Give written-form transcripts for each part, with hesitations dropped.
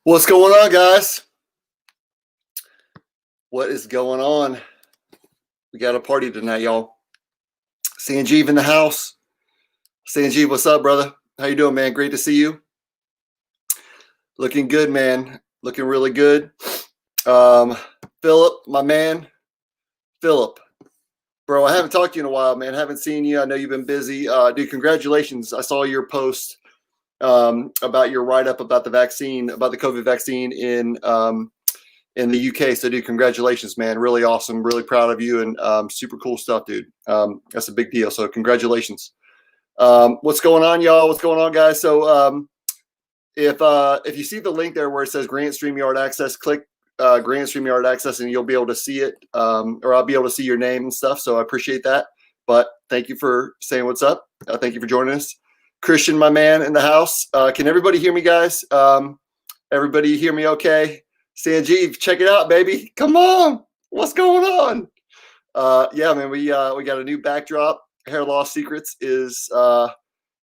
What's going on, guys? What is going on? We got a party tonight, y'all. Sanjeev in the house. Sanjeev, what's up, brother? How you doing, man? Great to see you. Looking good, man. Looking really good. Philip, my man. Philip. Bro, I haven't talked to you in a while, man. Haven't seen you. I know you've been busy. Dude, congratulations. I saw your post about your write-up about the vaccine, about the COVID vaccine in the UK. So, dude, congratulations, man. Really awesome. Really proud of you, and super cool stuff, dude. That's a big deal. So congratulations. What's going on, y'all? What's going on, guys? So if you see the link there where it says Grant StreamYard Access, click Grant StreamYard Access and you'll be able to see it, or I'll be able to see your name and stuff. So I appreciate that. But thank you for saying what's up. Thank you for joining us. Christian, my man, in the house. Can everybody hear me, guys? Everybody hear me okay? Sanjeev, check it out, baby. Come on. What's going on? Yeah, man, we got a new backdrop. Hair loss secrets is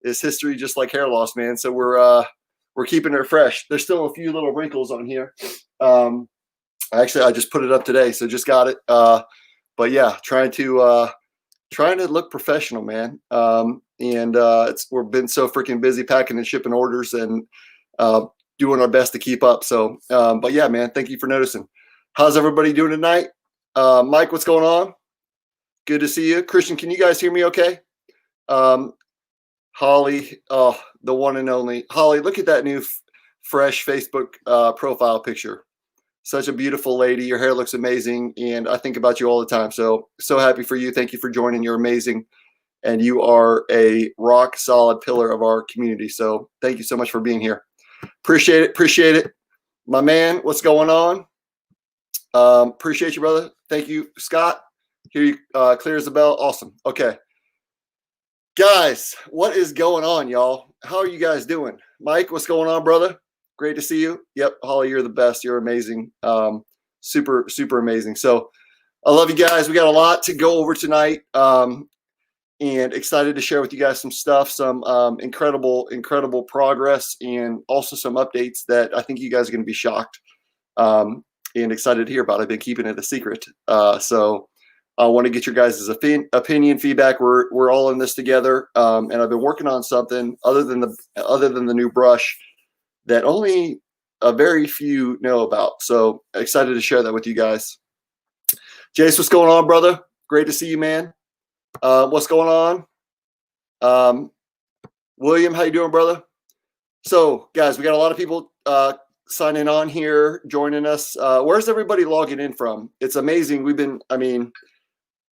history, just like hair loss, man. So we're keeping it fresh. There's still a few little wrinkles on here. Actually, I just put it up today, so just got it. But yeah, trying to look professional, man. We've been so freaking busy packing and shipping orders and doing our best to keep up. So, but yeah, man, thank you for noticing. How's everybody doing tonight? Mike, what's going on? Good to see you. Christian, can you guys hear me okay? Holly, oh, the one and only. Holly, look at that new fresh Facebook profile picture. Such a beautiful lady. Your hair looks amazing, and I think about you all the time. So happy for you. Thank you for joining. You're amazing, and you are a rock solid pillar of our community. So thank you so much for being here. Appreciate it. Appreciate it. My man, what's going on? Appreciate you, brother. Thank you, Scott. Hear you clear as a bell. Awesome. Okay. Guys, what is going on, y'all? How are you guys doing? Mike, what's going on, brother? Great to see you. Yep, Holly, you're the best. You're amazing. Super, super amazing. So I love you guys. We got a lot to go over tonight. And excited to share with you guys some stuff, some incredible progress, and also some updates that I think you guys are going to be shocked and excited to hear about. I've been keeping it a secret. So I want to get your guys' opinion, feedback. We're all in this together. And I've been working on something other than the new brush that only a very few know about. So excited to share that with you guys. Jace, what's going on, brother? Great to see you, man. What's going on? William, how you doing, brother? So, guys, we got a lot of people signing on here, joining us. Where's everybody logging in from? It's amazing.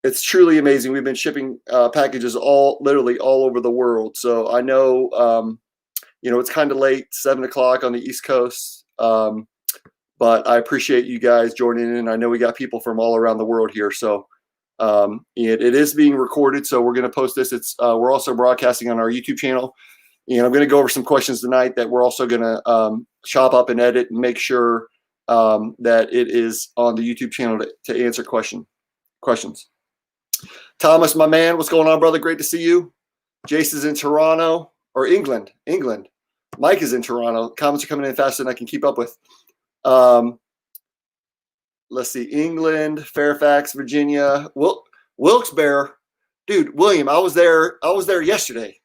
It's truly amazing. We've been shipping packages literally all over the world. So I know, it's kind of late, 7 o'clock on the East Coast. But I appreciate you guys joining in. I know we got people from all around the world here. So it is being recorded. So we're going to post this. We're also broadcasting on our YouTube channel. And I'm going to go over some questions tonight that we're also going to chop up and edit and make sure that it is on the YouTube channel to answer questions. Thomas, my man, what's going on, brother? Great to see you. Jace is in Toronto or England. Mike is in Toronto. Comments are coming in faster than I can keep up with. Let's see, England, Fairfax, Virginia, Wilkes-Barre. Dude, William, I was there yesterday.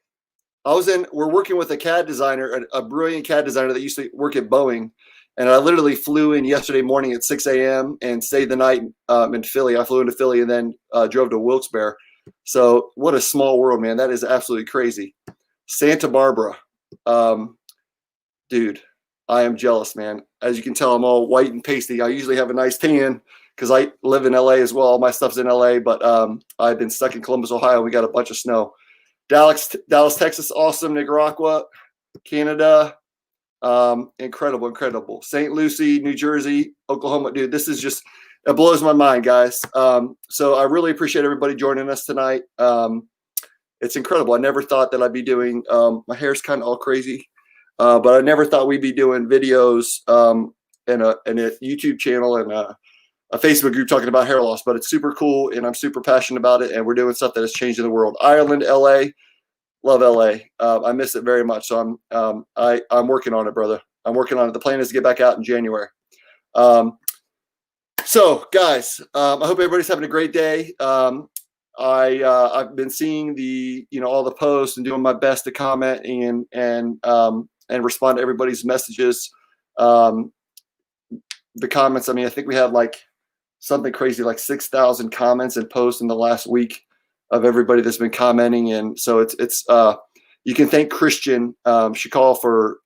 We're working with a CAD designer, a brilliant CAD designer that used to work at Boeing. And I literally flew in yesterday morning at 6 a.m. and stayed the night in Philly. I flew into Philly and then drove to Wilkes-Barre. So what a small world, man. That is absolutely crazy. Santa Barbara. Dude, I am jealous, man. As you can tell, I'm all white and pasty. I usually have a nice tan because I live in LA as well. All my stuff's in LA, but I've been stuck in Columbus, Ohio. We got a bunch of snow. Dallas, Texas, awesome. Nicaragua, Canada, incredible. St. Lucie, New Jersey, Oklahoma. Dude, this is just, it blows my mind, guys. So I really appreciate everybody joining us tonight. It's incredible. I never thought that I'd be doing, my hair's kind of all crazy. But I never thought we'd be doing videos in a YouTube channel and a Facebook group talking about hair loss. But it's super cool, and I'm super passionate about it. And we're doing stuff that is changing the world. Ireland, LA, love LA. I miss it very much. So I'm working on it, brother. I'm working on it. The plan is to get back out in January. So guys, I hope everybody's having a great day. I've been seeing all the posts and doing my best to comment and respond to everybody's messages. The comments, I mean, I think we had like something crazy, like 6,000 comments and posts in the last week of everybody that's been commenting. And so it's you can thank Christian Shakal for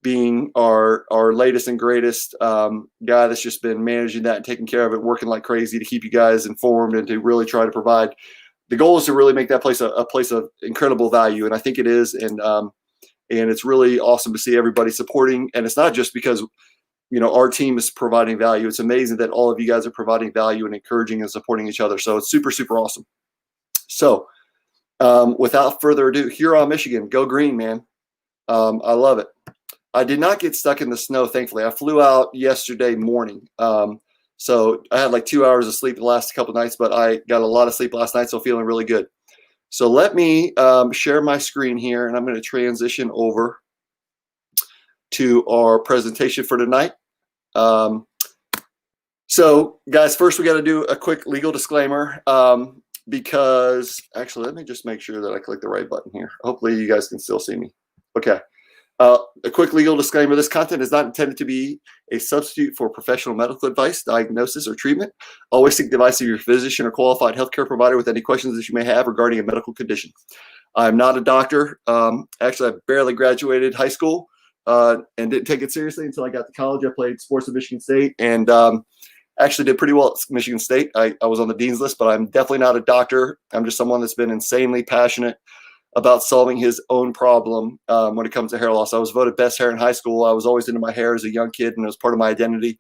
being our latest and greatest guy that's just been managing that and taking care of it, working like crazy to keep you guys informed and to really try to provide. The goal is to really make that place a place of incredible value, and I think it is. And it's really awesome to see everybody supporting. And it's not just because our team is providing value. It's amazing that all of you guys are providing value and encouraging and supporting each other. So it's super, super awesome. So without further ado, Huron, Michigan, go green, man. I love it. I did not get stuck in the snow, thankfully. I flew out yesterday morning. So I had like 2 hours of sleep the last couple of nights, but I got a lot of sleep last night, so feeling really good. So let me share my screen here, and I'm going to transition over to our presentation for tonight. So guys, first we got to do a quick legal disclaimer because actually, let me just make sure that I click the right button here. Hopefully you guys can still see me. Okay. A quick legal disclaimer. This content is not intended to be a substitute for professional medical advice, diagnosis, or treatment. Always seek the advice of your physician or qualified healthcare provider with any questions that you may have regarding a medical condition. I'm not a doctor. Actually, I barely graduated high school and didn't take it seriously until I got to college. I played sports at Michigan State and actually did pretty well at Michigan State. I was on the dean's list, but I'm definitely not a doctor. I'm just someone that's been insanely passionate about solving his own problem when it comes to hair loss. I was voted best hair in high school. I was always into my hair as a young kid, and it was part of my identity.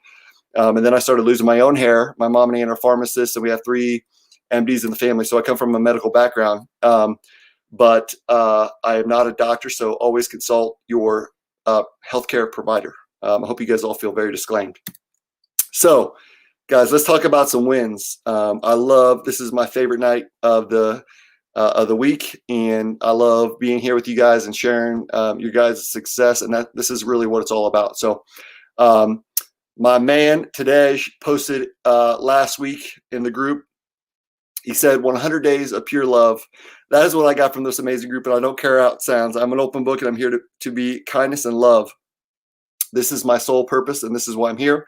And then I started losing my own hair. My mom and aunt are pharmacists, and we have 3 MDs in the family. So I come from a medical background, but I am not a doctor. So always consult your healthcare provider. I hope you guys all feel very disclaimed. So guys, let's talk about some wins. This is my favorite night of the week, and I love being here with you guys and sharing your guys' success, and this is really what it's all about. So my man Tadej posted last week in the group. He said 100 days of pure love. That is what I got from this amazing group, and I don't care how it sounds. I'm an open book, and I'm here to be kindness and love. This is my sole purpose, and this is why I'm here.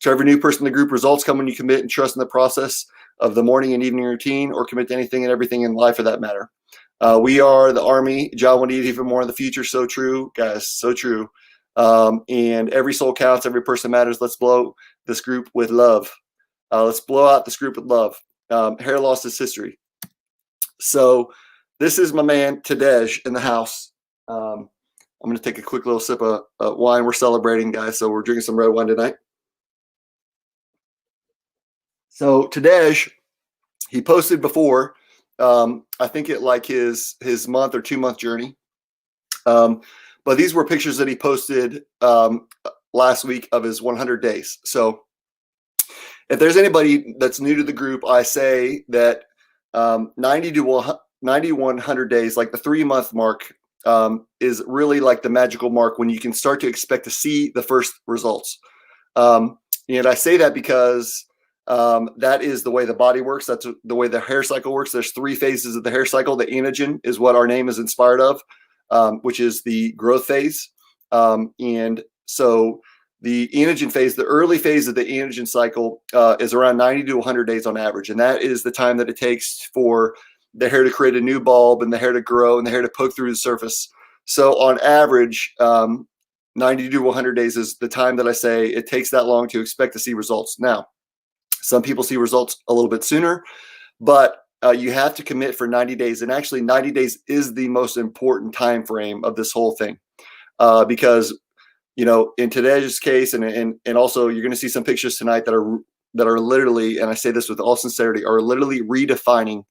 To every new person in the group, results come when you commit and trust in the process of the morning and evening routine, or commit to anything and everything in life for that matter. We are the Army. John will need even more in the future. So true, guys. So true. And every soul counts. Every person matters. Let's blow this group with love. Let's blow out this group with love. Hair loss is history. So this is my man Tadej in the house. I'm going to take a quick little sip of wine. We're celebrating, guys. So we're drinking some red wine tonight. So Tadej, he posted before, I think it like his month or 2 month journey. But these were pictures that he posted last week of his 100 days. So if there's anybody that's new to the group, I say that 90 to 100 days, like the 3 month mark, is really like the magical mark when you can start to expect to see the first results. And I say that because that is the way the body works. That's the way the hair cycle works. There's 3 phases of the hair cycle. The anagen is what our name is inspired of, which is the growth phase. And so the anagen phase, the early phase of the anagen cycle is around 90 to 100 days on average. And that is the time that it takes for the hair to create a new bulb and the hair to grow and the hair to poke through the surface. So on average, 90 to 100 days is the time that I say it takes that long to expect to see results. Now, some people see results a little bit sooner, but you have to commit for 90 days. And actually 90 days is the most important time frame of this whole thing. Because, in today's case, and also you're going to see some pictures tonight that are literally, and I say this with all sincerity, are literally redefining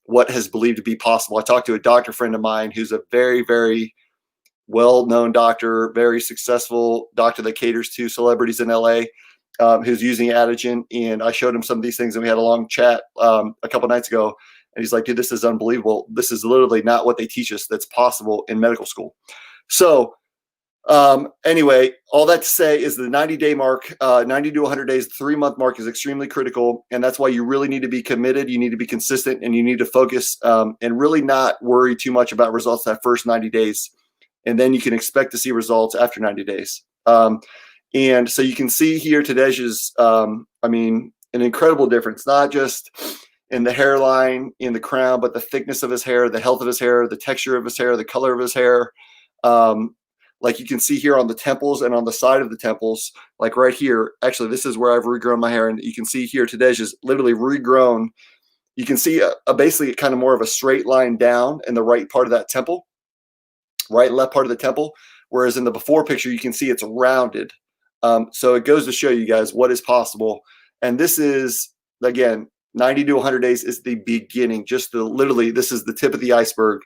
what has believed to be possible. I talked to a doctor friend of mine who's a very, very well-known doctor, very successful doctor that caters to celebrities in LA. Who's using Adegen, and I showed him some of these things, and we had a long chat a couple nights ago, and he's like, dude, this is unbelievable. This is literally not what they teach us that's possible in medical school. So Anyway, all that to say is the 90-day mark, 90 to 100 days, the 3-month mark is extremely critical. And that's why you really need to be committed. You need to be consistent, and you need to focus and really not worry too much about results that first 90 days. And then you can expect to see results after 90 days. And so you can see here Tadej's, I mean, an incredible difference, not just in the hairline, in the crown, but the thickness of his hair, the health of his hair, the texture of his hair, the color of his hair. Like you can see here on the temples and on the side of the temples, like right here, actually, this is where I've regrown my hair. And you can see here, Tadej is literally regrown. You can see basically kind of more of a straight line down in the right part of that temple, right and left part of the temple. Whereas in the before picture, you can see it's rounded. So it goes to show you guys what is possible. And this is, again, 90 to 100 days is the beginning, just literally, this is the tip of the iceberg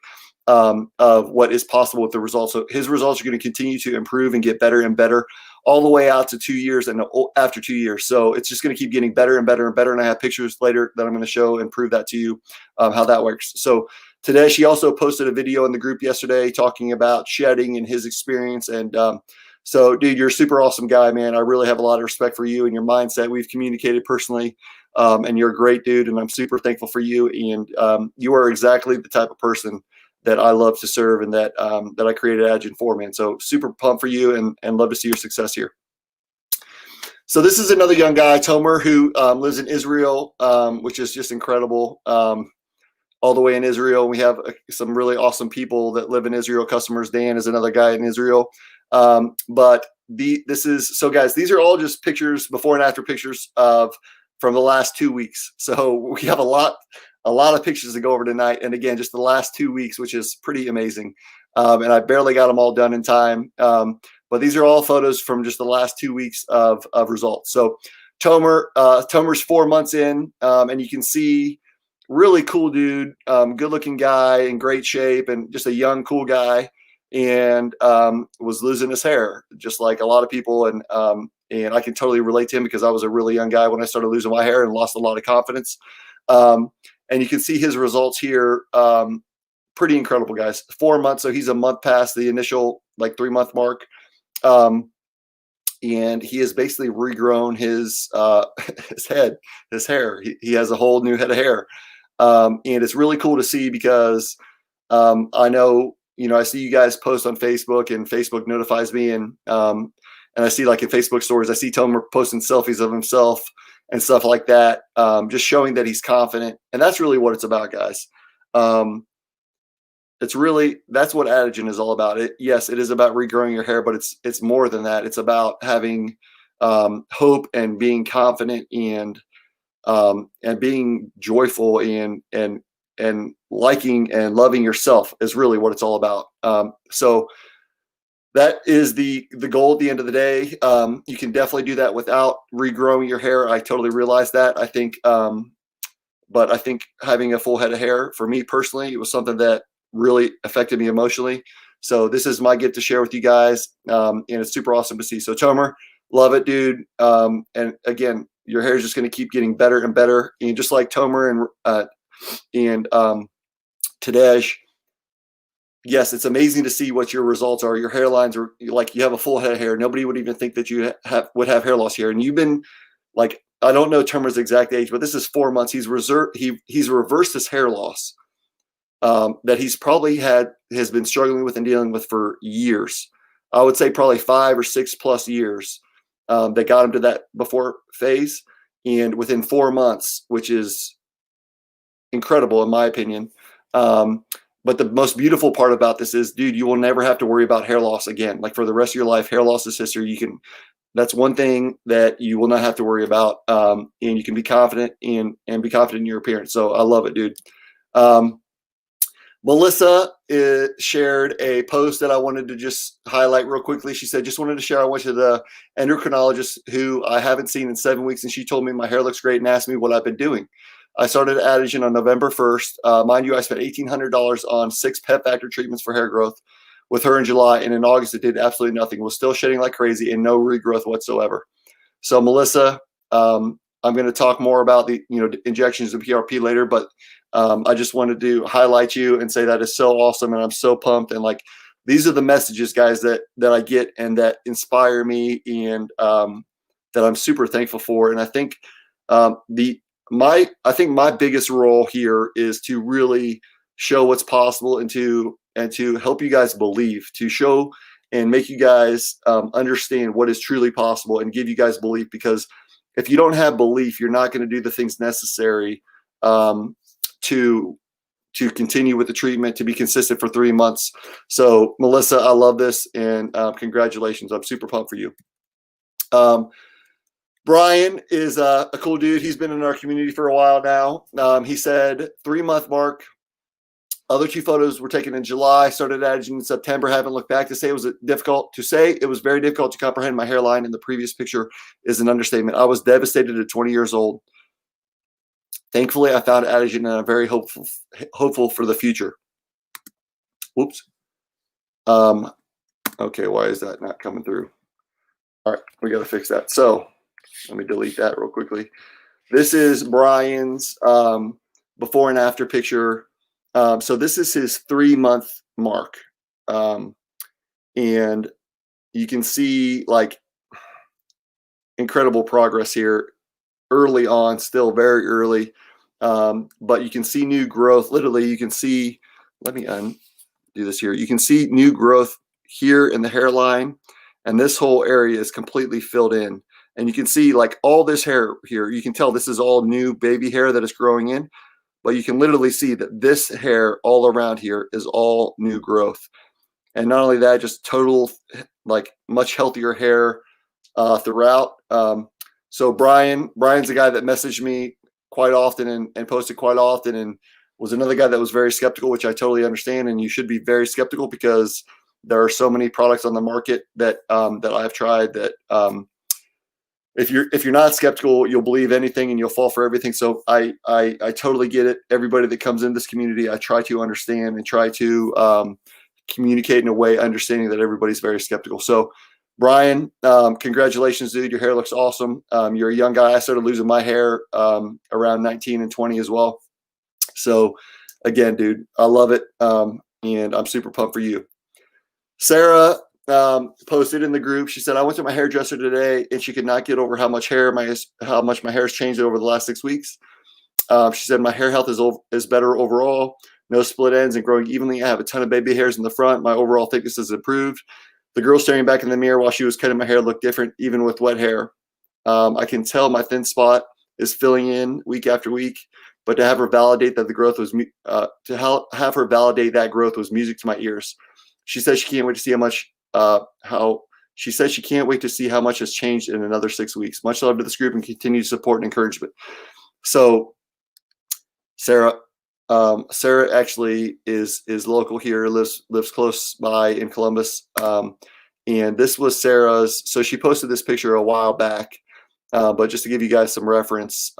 of what is possible with the results. So his results are going to continue to improve and get better and better all the way out to 2 years and after 2 years. So it's just going to keep getting better and better and better. And I have pictures later that I'm going to show and prove that to you, how that works. So today, she also posted a video in the group yesterday talking about shedding and his experience. And so, dude, you're a super awesome guy, man. I really have a lot of respect for you and your mindset. We've communicated personally, and you're a great dude, and I'm super thankful for you. And you are exactly the type of person that I love to serve and that that I created Adegen for, man. So super pumped for you and love to see your success here. So this is another young guy, Tomer, who lives in Israel, which is just incredible. All the way in Israel. We have some really awesome people that live in Israel. Customers. Dan is another guy in Israel. But this is, so guys, these are all just pictures, before and after pictures from the last 2 weeks. So we have a lot of pictures to go over tonight. And again, just the last 2 weeks, which is pretty amazing. And I barely got them all done in time. But these are all photos from just the last 2 weeks of results. So Tomer's 4 months in, and you can see, really cool dude, good looking guy, in great shape, and just a young, cool guy, and was losing his hair just like a lot of people. And I can totally relate to him because I was a really young guy when I started losing my hair and lost a lot of confidence. And you can see his results here. Pretty incredible, guys. 4 months. So he's a month past the initial 3-month mark. And he has basically regrown his his hair. He has a whole new head of hair. And it's really cool to see because I know, I see you guys post on Facebook, and Facebook notifies me, and I see, like, in Facebook stories, I see Tomer posting selfies of himself and stuff like that, just showing that he's confident. And that's really what it's about, guys. That's what Adegen is all about. Yes, it is about regrowing your hair, but it's more than that. It's about having hope and being confident and being joyful and liking and loving yourself is really what it's all about. So that is the goal at the end of the day. You can definitely do that without regrowing your hair. I totally realize that. I think, but I think having a full head of hair, for me personally, it was something that really affected me emotionally. So this is my gift to share with you guys. And it's super awesome to see. So Tomer, love it, dude. And again, your hair is just going to keep getting better and better. And just like Tomer and Tadej, yes, it's amazing to see what your results are. Your hairlines are like, you have a full head of hair. Nobody would even think that you would have hair loss here. And you've been, like, I don't know Tomer's exact age, but this is 4 months. He's reversed his hair loss that he's probably has been struggling with and dealing with for years. I would say probably 5 or 6 plus years that got him to that before phase. And within 4 months, which is incredible in my opinion. But the most beautiful part about this is, dude, you will never have to worry about hair loss again. Like, for the rest of your life, hair loss is history. That's one thing that you will not have to worry about. And you can be confident and be confident in your appearance. So I love it, dude. Melissa shared a post that I wanted to just highlight real quickly. She said, just wanted to share, I went to the endocrinologist who I haven't seen in 7 weeks, and she told me my hair looks great and asked me what I've been doing. I started Adegen on November 1st. Mind you, I spent $1,800 on 6 pet factor treatments for hair growth with her in July, and in August it did absolutely nothing. Was still shedding like crazy and no regrowth whatsoever. So Melissa, I'm going to talk more about the injections of PRP later, but I just wanted to highlight you and say that is so awesome, and I'm so pumped. And like, these are the messages, guys, that I get and that inspire me, and that I'm super thankful for. And I think my biggest role here is to really show what's possible, and to help you guys believe, to show and make you guys understand what is truly possible, and give you guys belief. Because if you don't have belief, you're not going to do the things necessary to continue with the treatment, to be consistent for 3 months. So Melissa, I love this, and congratulations. I'm super pumped for you. Brian is a cool dude. He's been in our community for a while now. He said 3-month mark. Other 2 photos were taken in July, started Adegen in September. Haven't looked back. To say it was very difficult to comprehend my hairline in the previous picture is an understatement. I was devastated at 20 years old. Thankfully, I found Adegen, and I'm very hopeful for the future. Whoops. Okay, why is that not coming through? All right, we got to fix that. So let me delete that real quickly. This is Brian's before and after picture. So this is his 3-month mark. And you can see like incredible progress here early on, still very early. But you can see new growth. Literally, you can see, let me undo this here. You can see new growth here in the hairline, and this whole area is completely filled in. And you can see like all this hair here, you can tell this is all new baby hair that is growing in, but you can literally see that this hair all around here is all new growth. And not only that, just total, like much healthier hair throughout. So Brian's the guy that messaged me quite often and posted quite often, and was another guy that was very skeptical, which I totally understand. And you should be very skeptical, because there are so many products on the market that that I've tried that if you're not skeptical, you'll believe anything and you'll fall for everything. So I totally get it. Everybody that comes in this community, I try to understand and try to communicate in a way understanding that everybody's very skeptical. So Brian, congratulations, dude. Your hair looks awesome. You're a young guy. I started losing my hair around 19 and 20 as well. So again, dude, I love it. And I'm super pumped for you. Sarah posted in the group. She said, I went to my hairdresser today and she could not get over how much my hair's changed over the last 6 weeks. She said, my hair health is better overall. No split ends and growing evenly. I have a ton of baby hairs in the front. My overall thickness has improved. The girl staring back in the mirror while she was cutting my hair looked different, even with wet hair. I can tell my thin spot is filling in week after week, but to have her validate that the growth was, have her validate that growth was music to my ears. She said she can't wait to see she can't wait to see how much has changed in another 6 weeks. Much love to this group and continued support and encouragement. So Sarah actually is local here, lives close by in Columbus. And this was Sarah's. So she posted this picture a while back, but just to give you guys some reference,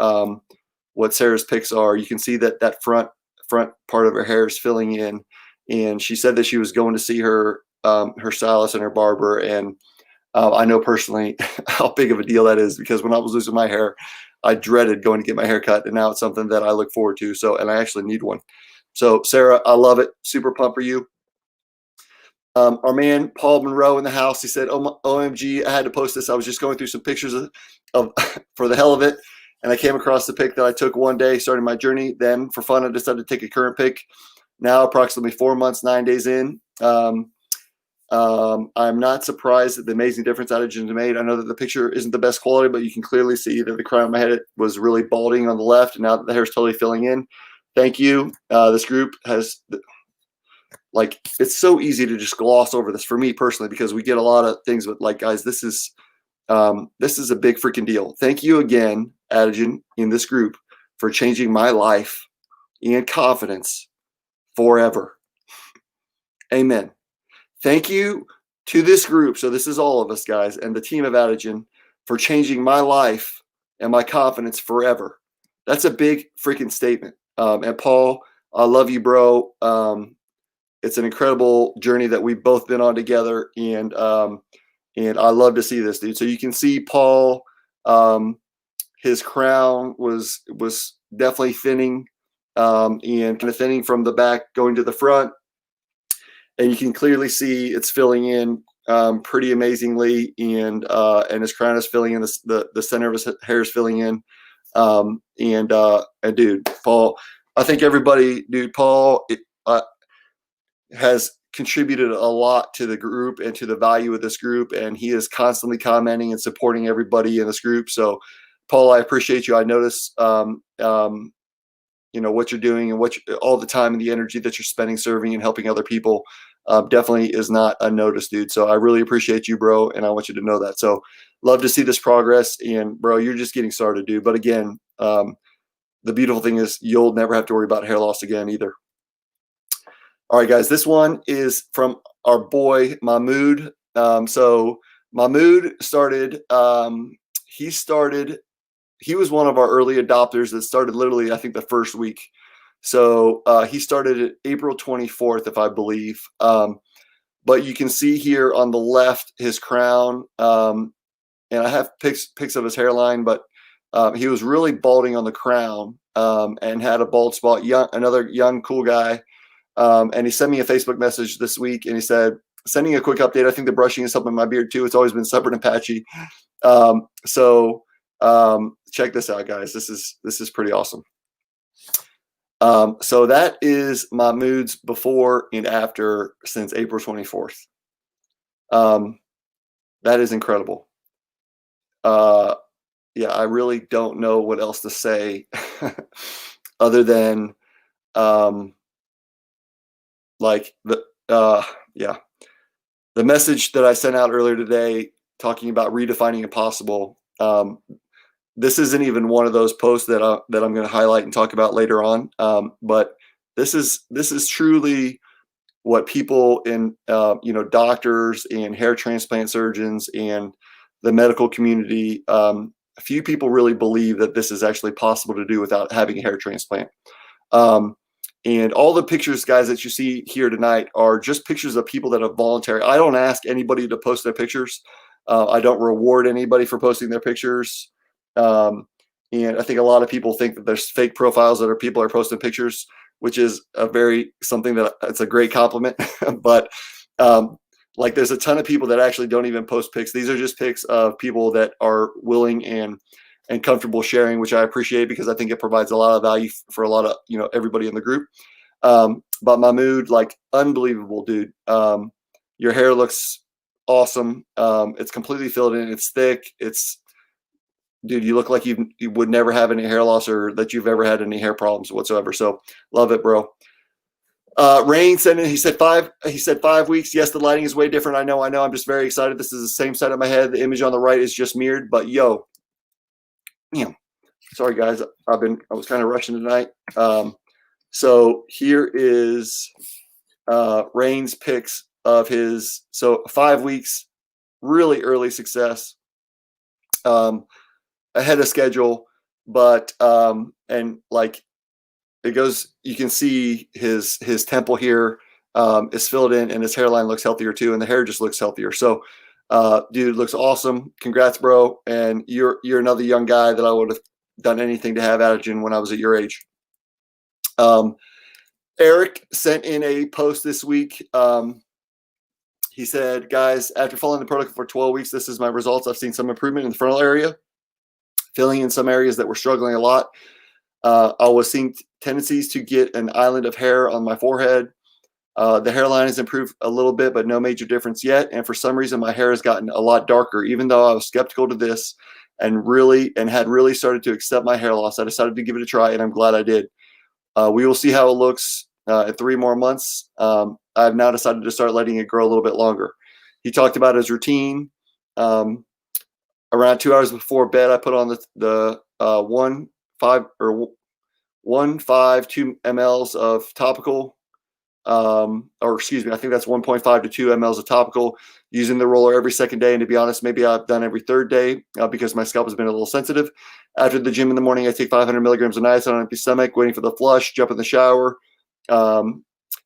what Sarah's pics are, you can see that front part of her hair is filling in. And she said that she was going to see her stylist and her barber. And I know personally how big of a deal that is, because when I was losing my hair, I dreaded going to get my hair cut, and now it's something that I look forward to. So, and I actually need one. So Sarah, I love it. Super pumped for you. Our man, Paul Monroe in the house, he said, oh, OMG, I had to post this. I was just going through some pictures of for the hell of it. And I came across the pic that I took one day starting my journey. Then for fun, I decided to take a current pic. Now approximately 4 months, 9 days in. I'm not surprised at the amazing difference Adegen made. I know that the picture isn't the best quality, but you can clearly see that the crown of my head was really balding on the left, and now that the hair is totally filling in. Thank you. This group has, like, it's so easy to just gloss over this for me personally, because we get a lot of things with, like, guys, this is a big freaking deal. Thank you again, Adegen, in this group, for changing my life and confidence forever. Amen. Thank you to this group. So this is all of us, guys, and the team of Adegen, for changing my life and my confidence forever. That's a big freaking statement. And Paul, I love you, bro. It's an incredible journey that we've both been on together, and I love to see this, dude. So you can see Paul, his crown was definitely thinning, and kind of thinning from the back going to the front. and you can clearly see it's filling in pretty amazingly, and his crown is filling in, the center of his hair is filling in, and dude, Paul, I think everybody, dude, Paul has contributed a lot to the group and to the value of this group, and he is constantly commenting and supporting everybody in this group. So Paul, I appreciate you. I notice you know what you're doing, and all the time and the energy that you're spending serving and helping other people definitely is not unnoticed, dude. So I really appreciate you, bro, and I want you to know that. So love to see this progress, and bro, you're just getting started, dude. But again, the beautiful thing is you'll never have to worry about hair loss again either. All right, guys, this one is from our boy Mahmood. So Mahmood started, he was one of our early adopters that started literally, I think, the first week. So he started at April 24th, if I believe. But you can see here on the left his crown, and I have pics of his hairline, but he was really balding on the crown, and had a bald spot. Another young, cool guy. And he sent me a Facebook message this week, and he said, sending a quick update. I think the brushing is helping my beard too. It's always been stubborn and patchy. Check this out, guys. This is pretty awesome. So that is Mahmood's before and after since April 24th. That is incredible. Yeah, I really don't know what else to say other than, like the message that I sent out earlier today talking about redefining impossible. This isn't even one of those posts that I'm going to highlight and talk about later on. But this is truly what people in, doctors and hair transplant surgeons and the medical community, a few people really believe that this is actually possible to do without having a hair transplant. And all the pictures, guys, that you see here tonight are just pictures of people that are voluntary. I don't ask anybody to post their pictures. I don't reward anybody for posting their pictures. And I think a lot of people think that there's fake profiles that people are posting pictures, which is it's a great compliment. But like there's a ton of people that actually don't even post pics. These are just pics of people that are willing and comfortable sharing, which I appreciate because I think it provides a lot of value for a lot of, everybody in the group. But Mahmood, like, unbelievable, dude. Your hair looks awesome. It's completely filled in. It's thick. Dude, you look like you would never have any hair loss or that you've ever had any hair problems whatsoever. So love it, bro. Rain sent in, he said 5 weeks. Yes, the lighting is way different. I know. I'm just very excited. This is the same side of my head. The image on the right is just mirrored, but yo, sorry guys, I was kind of rushing tonight. So here is Rain's pics of his 5 weeks, really early success, ahead of schedule, but and like it goes, you can see his temple here is filled in, and his hairline looks healthier too, and the hair just looks healthier. So dude, looks awesome. Congrats, bro. And you're another young guy that I would have done anything to have Adegen when I was at your age. Eric sent in a post this week. He said, guys, after following the protocol for 12 weeks, this is my results. I've seen some improvement in the frontal area, filling in some areas that were struggling a lot. I was seeing tendencies to get an island of hair on my forehead. The hairline has improved a little bit, but no major difference yet. And for some reason, my hair has gotten a lot darker. Even though I was skeptical to this and had really started to accept my hair loss, I decided to give it a try, and I'm glad I did. We will see how it looks in 3 more months. I've now decided to start letting it grow a little bit longer. He talked about his routine. Around 2 hours before bed, I put on the 1.5 2 mLs of topical. Or excuse me, I think that's 1.5 to 2 mLs of topical, using the roller every second day. And to be honest, maybe I've done every third day because my scalp has been a little sensitive. After the gym in the morning, I take 500 milligrams of niacin on an empty stomach, waiting for the flush, jump in the shower.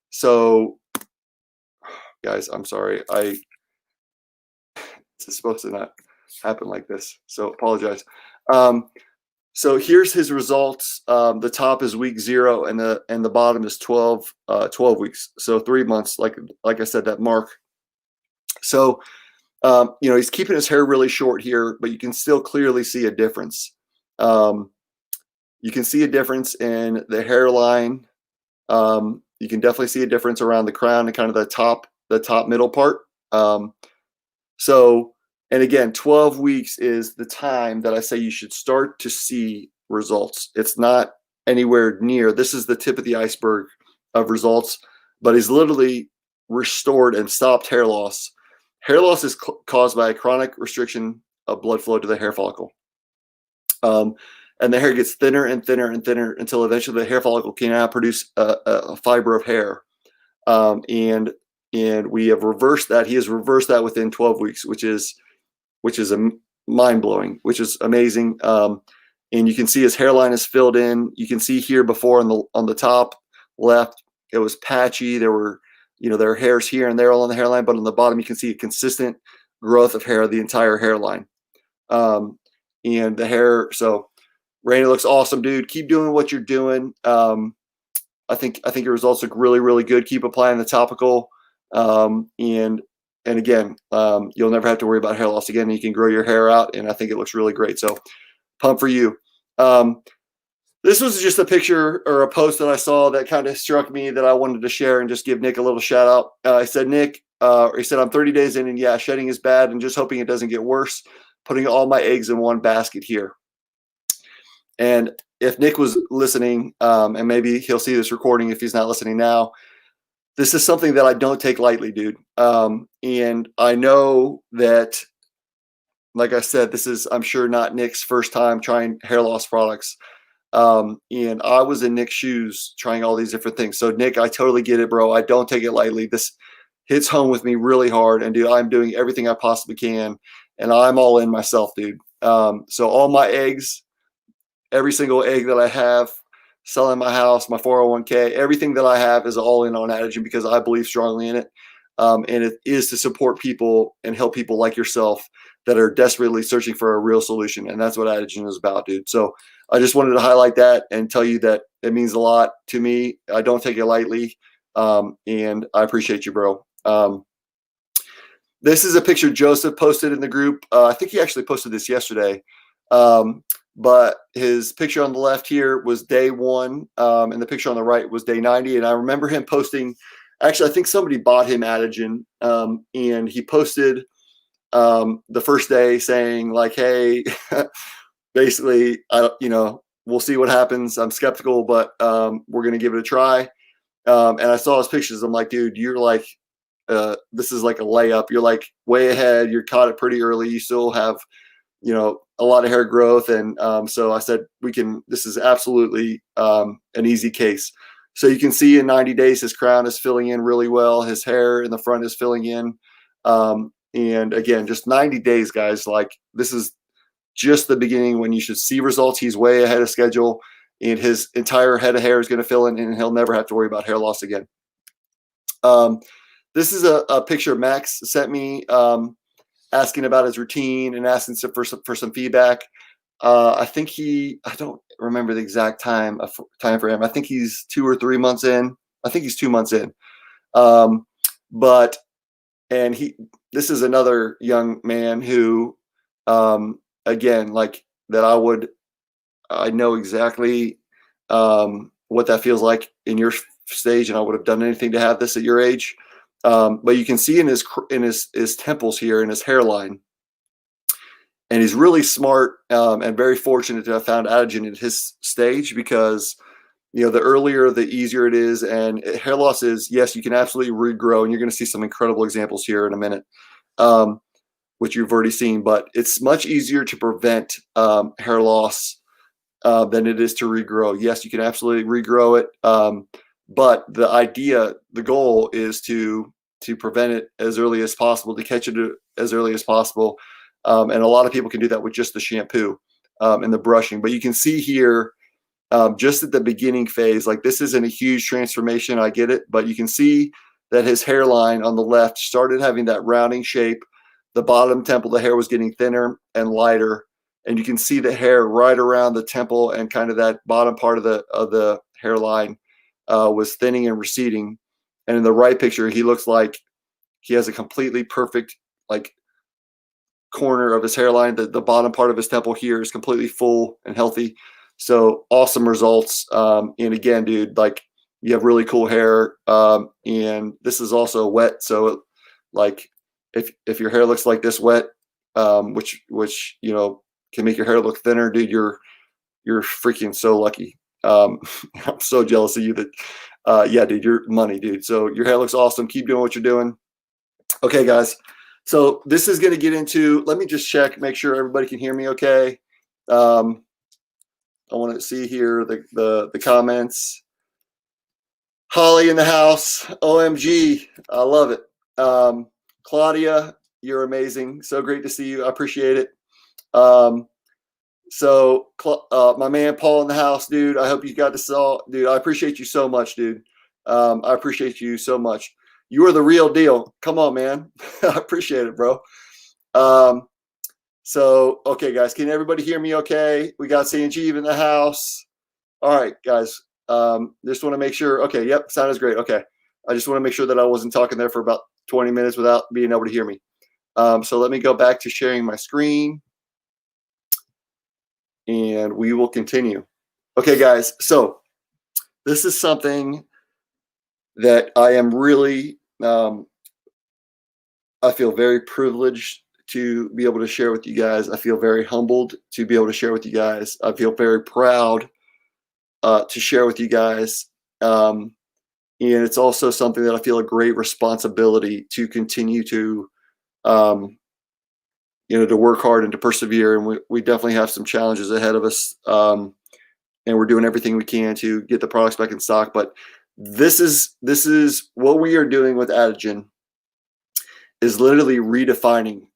So guys, I'm sorry. It's supposed to not happen like this, so apologize. So here's his results. The top is week 0, and the bottom is 12 weeks. So 3 months, like I said, that mark. So he's keeping his hair really short here, but you can still clearly see a difference. You can see a difference in the hairline. You can definitely see a difference around the crown and kind of the top middle part. And again, 12 weeks is the time that I say you should start to see results. It's not anywhere near. This is the tip of the iceberg of results, but he's literally restored and stopped hair loss. Hair loss is caused by a chronic restriction of blood flow to the hair follicle. And the hair gets thinner and thinner and thinner until eventually the hair follicle cannot produce a fiber of hair. And we have reversed that. He has reversed that within 12 weeks, which is mind blowing, which is amazing. And you can see his hairline is filled in. You can see here before on the top left, it was patchy. There were hairs here and there all on the hairline, but on the bottom you can see a consistent growth of hair, the entire hairline. And the hair. So Rainy looks awesome, dude. Keep doing what you're doing. I think your results look really, really good. Keep applying the topical. And again, you'll never have to worry about hair loss again. You can grow your hair out, and I think it looks really great. So pump for you. This was just a picture or a post that I saw that kind of struck me that I wanted to share and just give Nick a little shout out. I said, Nick, he said, I'm 30 days in, and yeah, shedding is bad, and just hoping it doesn't get worse. Putting all my eggs in one basket here. And if Nick was listening, and maybe he'll see this recording if he's not listening now, this is something that I don't take lightly, dude. And I know that, like I said, this is, I'm sure, not Nick's first time trying hair loss products. And I was in Nick's shoes trying all these different things. So Nick, I totally get it, bro. I don't take it lightly. This hits home with me really hard. And dude, I'm doing everything I possibly can. And I'm all in myself, dude. So all my eggs, every single egg that I have, selling my house, my 401k, everything that I have is all in on Adegen because I believe strongly in it. And it is to support people and help people like yourself that are desperately searching for a real solution. And that's what Adegen is about, dude. So I just wanted to highlight that and tell you that it means a lot to me. I don't take it lightly. And I appreciate you, bro. This is a picture Joseph posted in the group. I think he actually posted this yesterday. But his picture on the left here was day 1, and the picture on the right was day 90. And I remember him posting, actually, I think somebody bought him Adegen, and he posted the first day saying like, hey, basically, we'll see what happens. I'm skeptical, but we're going to give it a try. And I saw his pictures. I'm like, dude, you're like, this is like a layup. You're like way ahead. You're caught it pretty early. You still have, a lot of hair growth. And so I said, this is absolutely an easy case. So you can see in 90 days, his crown is filling in really well. His hair in the front is filling in. And again, just 90 days, guys, like this is just the beginning when you should see results. He's way ahead of schedule, and his entire head of hair is going to fill in, and he'll never have to worry about hair loss again. This is a picture Max sent me, asking about his routine and asking for some feedback. I don't remember the exact time for him. I think he's 2 or 3 months in. I think he's 2 months in. This is another young man who, again, like that I know exactly what that feels like in your stage, and I would have done anything to have this at your age. But you can see in his temples here, in his hairline, and he's really smart and very fortunate to have found Adegen at his stage because, the earlier, the easier it is. And hair loss is, yes, you can absolutely regrow, and you're going to see some incredible examples here in a minute, which you've already seen. But it's much easier to prevent hair loss than it is to regrow. Yes, you can absolutely regrow it. But the goal is to prevent it as early as possible, to catch it as early as possible. And a lot of people can do that with just the shampoo and the brushing. But you can see here, just at the beginning phase, like this isn't a huge transformation, I get it, but you can see that his hairline on the left started having that rounding shape. The bottom temple, the hair was getting thinner and lighter. and you can see the hair right around the temple and kind of that bottom part of the hairline was thinning and receding. And in the right picture, he looks like he has a completely perfect like corner of his hairline. The bottom part of his temple here is completely full and healthy. So awesome results. And again, dude, like you have really cool hair. And this is also wet. So like if your hair looks like this wet, which you know can make your hair look thinner, dude, you're freaking so lucky. I'm so jealous of you that yeah, dude, you're money, dude. So your hair looks awesome. Keep doing what you're doing. Okay, guys. So this is going to get into, let me just check, make sure everybody can hear me okay. I want to see here the comments. Holly in the house. OMG. I love it. Claudia, you're amazing. So great to see you. I appreciate it. So my man Paul in the house, dude, I hope you got to saw, dude, I appreciate you so much, dude. I appreciate you so much. You are the real deal. Come on, man. I appreciate it, bro. So, okay, guys, can everybody hear me okay? We got Sanjeev in the house. All right, guys. Just want to make sure. Okay, yep, sound is great. Okay. I just want to make sure that I wasn't talking there for about 20 minutes without being able to hear me. So let me go back to sharing my screen. And we will continue. Okay, guys. So this is something that I am really, I feel very privileged to be able to share with you guys. I feel very humbled to be able to share with you guys. I feel very proud to share with you guys. And it's also something that I feel a great responsibility to continue to, you know, to work hard and to persevere. And we definitely have some challenges ahead of us. And we're doing everything we can to get the products back in stock. But this is what we are doing with Adegen is literally redefining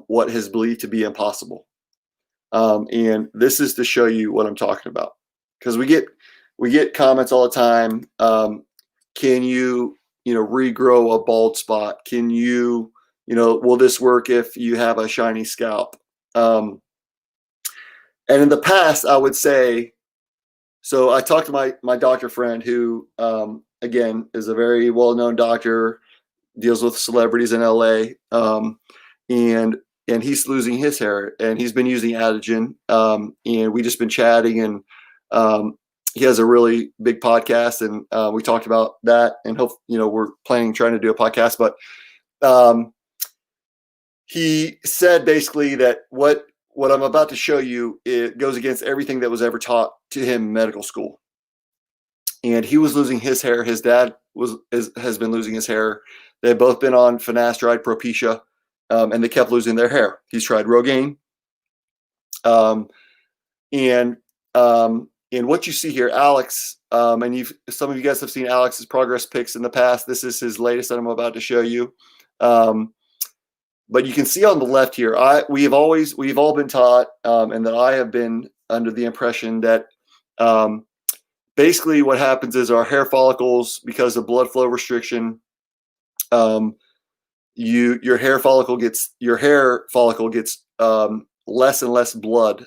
what is believed to be impossible. And this is to show you what I'm talking about. Because we get comments all the time. Can you regrow a bald spot? Can you will this work if you have a shiny scalp? And in the past, I would say, so I talked to my doctor friend who, again, is a very well-known doctor, deals with celebrities in LA, and he's losing his hair, and he's been using Adegen, and we just been chatting, and he has a really big podcast, and we talked about that, and hope we're trying to do a podcast, but he said basically that what I'm about to show you, it goes against everything that was ever taught to him in medical school. And he was losing his hair. His dad has been losing his hair. They've both been on finasteride, Propecia, and they kept losing their hair. He's tried Rogaine. And what you see here, Alex, and some of you guys have seen Alex's progress pics in the past. This is his latest that I'm about to show you. But you can see on the left here, we've all been taught, and that I have been under the impression that basically what happens is our hair follicles, because of blood flow restriction, your hair follicle gets less and less blood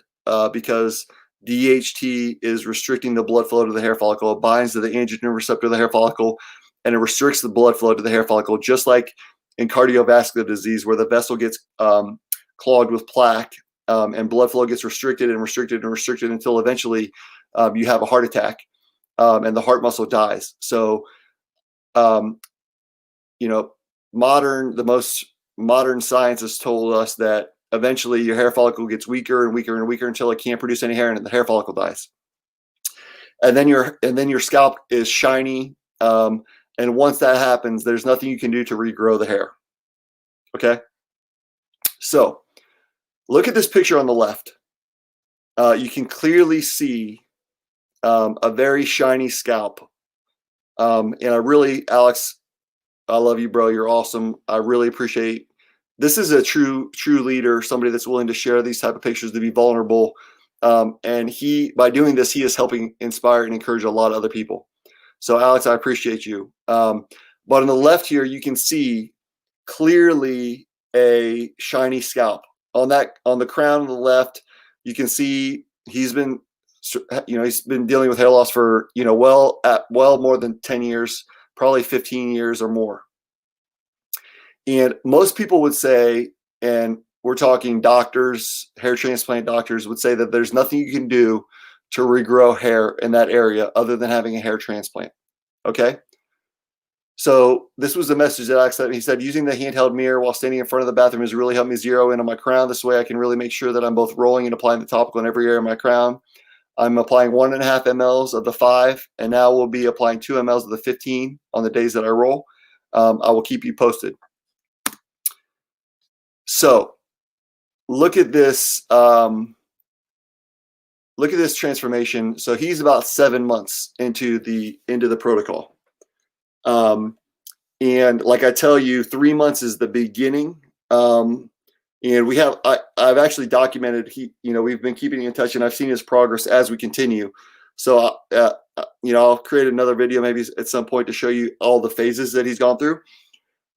because DHT is restricting the blood flow to the hair follicle. It binds to the androgen receptor of the hair follicle, and it restricts the blood flow to the hair follicle, just like in cardiovascular disease, where the vessel gets clogged with plaque, and blood flow gets restricted and restricted and restricted until eventually you have a heart attack, and the heart muscle dies. So, the most modern science has told us that eventually your hair follicle gets weaker and weaker and weaker until it can't produce any hair, and the hair follicle dies. And then your scalp is shiny. And once that happens, there's nothing you can do to regrow the hair. Okay? So look at this picture on the left. You can clearly see a very shiny scalp. And Alex, I love you, bro. You're awesome. I really appreciate. This is a true leader, somebody that's willing to share these type of pictures, to be vulnerable. And by doing this, he is helping inspire and encourage a lot of other people. So Alex, I appreciate you. But on the left here, you can see clearly a shiny scalp. On the crown on the left, You can see he's been, he's been dealing with hair loss for, well more than 10 years, probably 15 years or more. And most people would say, and we're talking doctors, hair transplant doctors would say that there's nothing you can do to regrow hair in that area other than having a hair transplant. Okay. So this was the message that Alex sent me. He said, using the handheld mirror while standing in front of the bathroom has really helped me zero in on my crown. This way I can really make sure that I'm both rolling and applying the topical in every area of my crown. I'm applying 1.5 mLs of the 5, and now we'll be applying 2 mLs of the 15 on the days that I roll. I will keep you posted. So look at this. Look at this transformation. So he's about 7 months into the protocol. And like I tell you, 3 months is the beginning. And we have, I've actually documented, we've been keeping in touch, and I've seen his progress as we continue. So, I'll create another video maybe at some point to show you all the phases that he's gone through.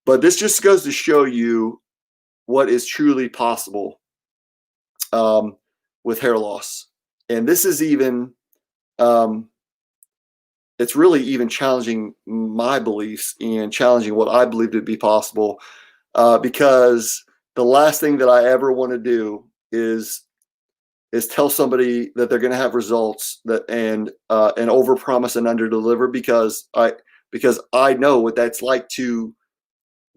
But this just goes to show you what is truly possible with hair loss. And this is even, it's really even challenging my beliefs and challenging what I believe to be possible, because the last thing that I ever want to do is tell somebody that they're going to have results and overpromise and underdeliver, because I know what that's like to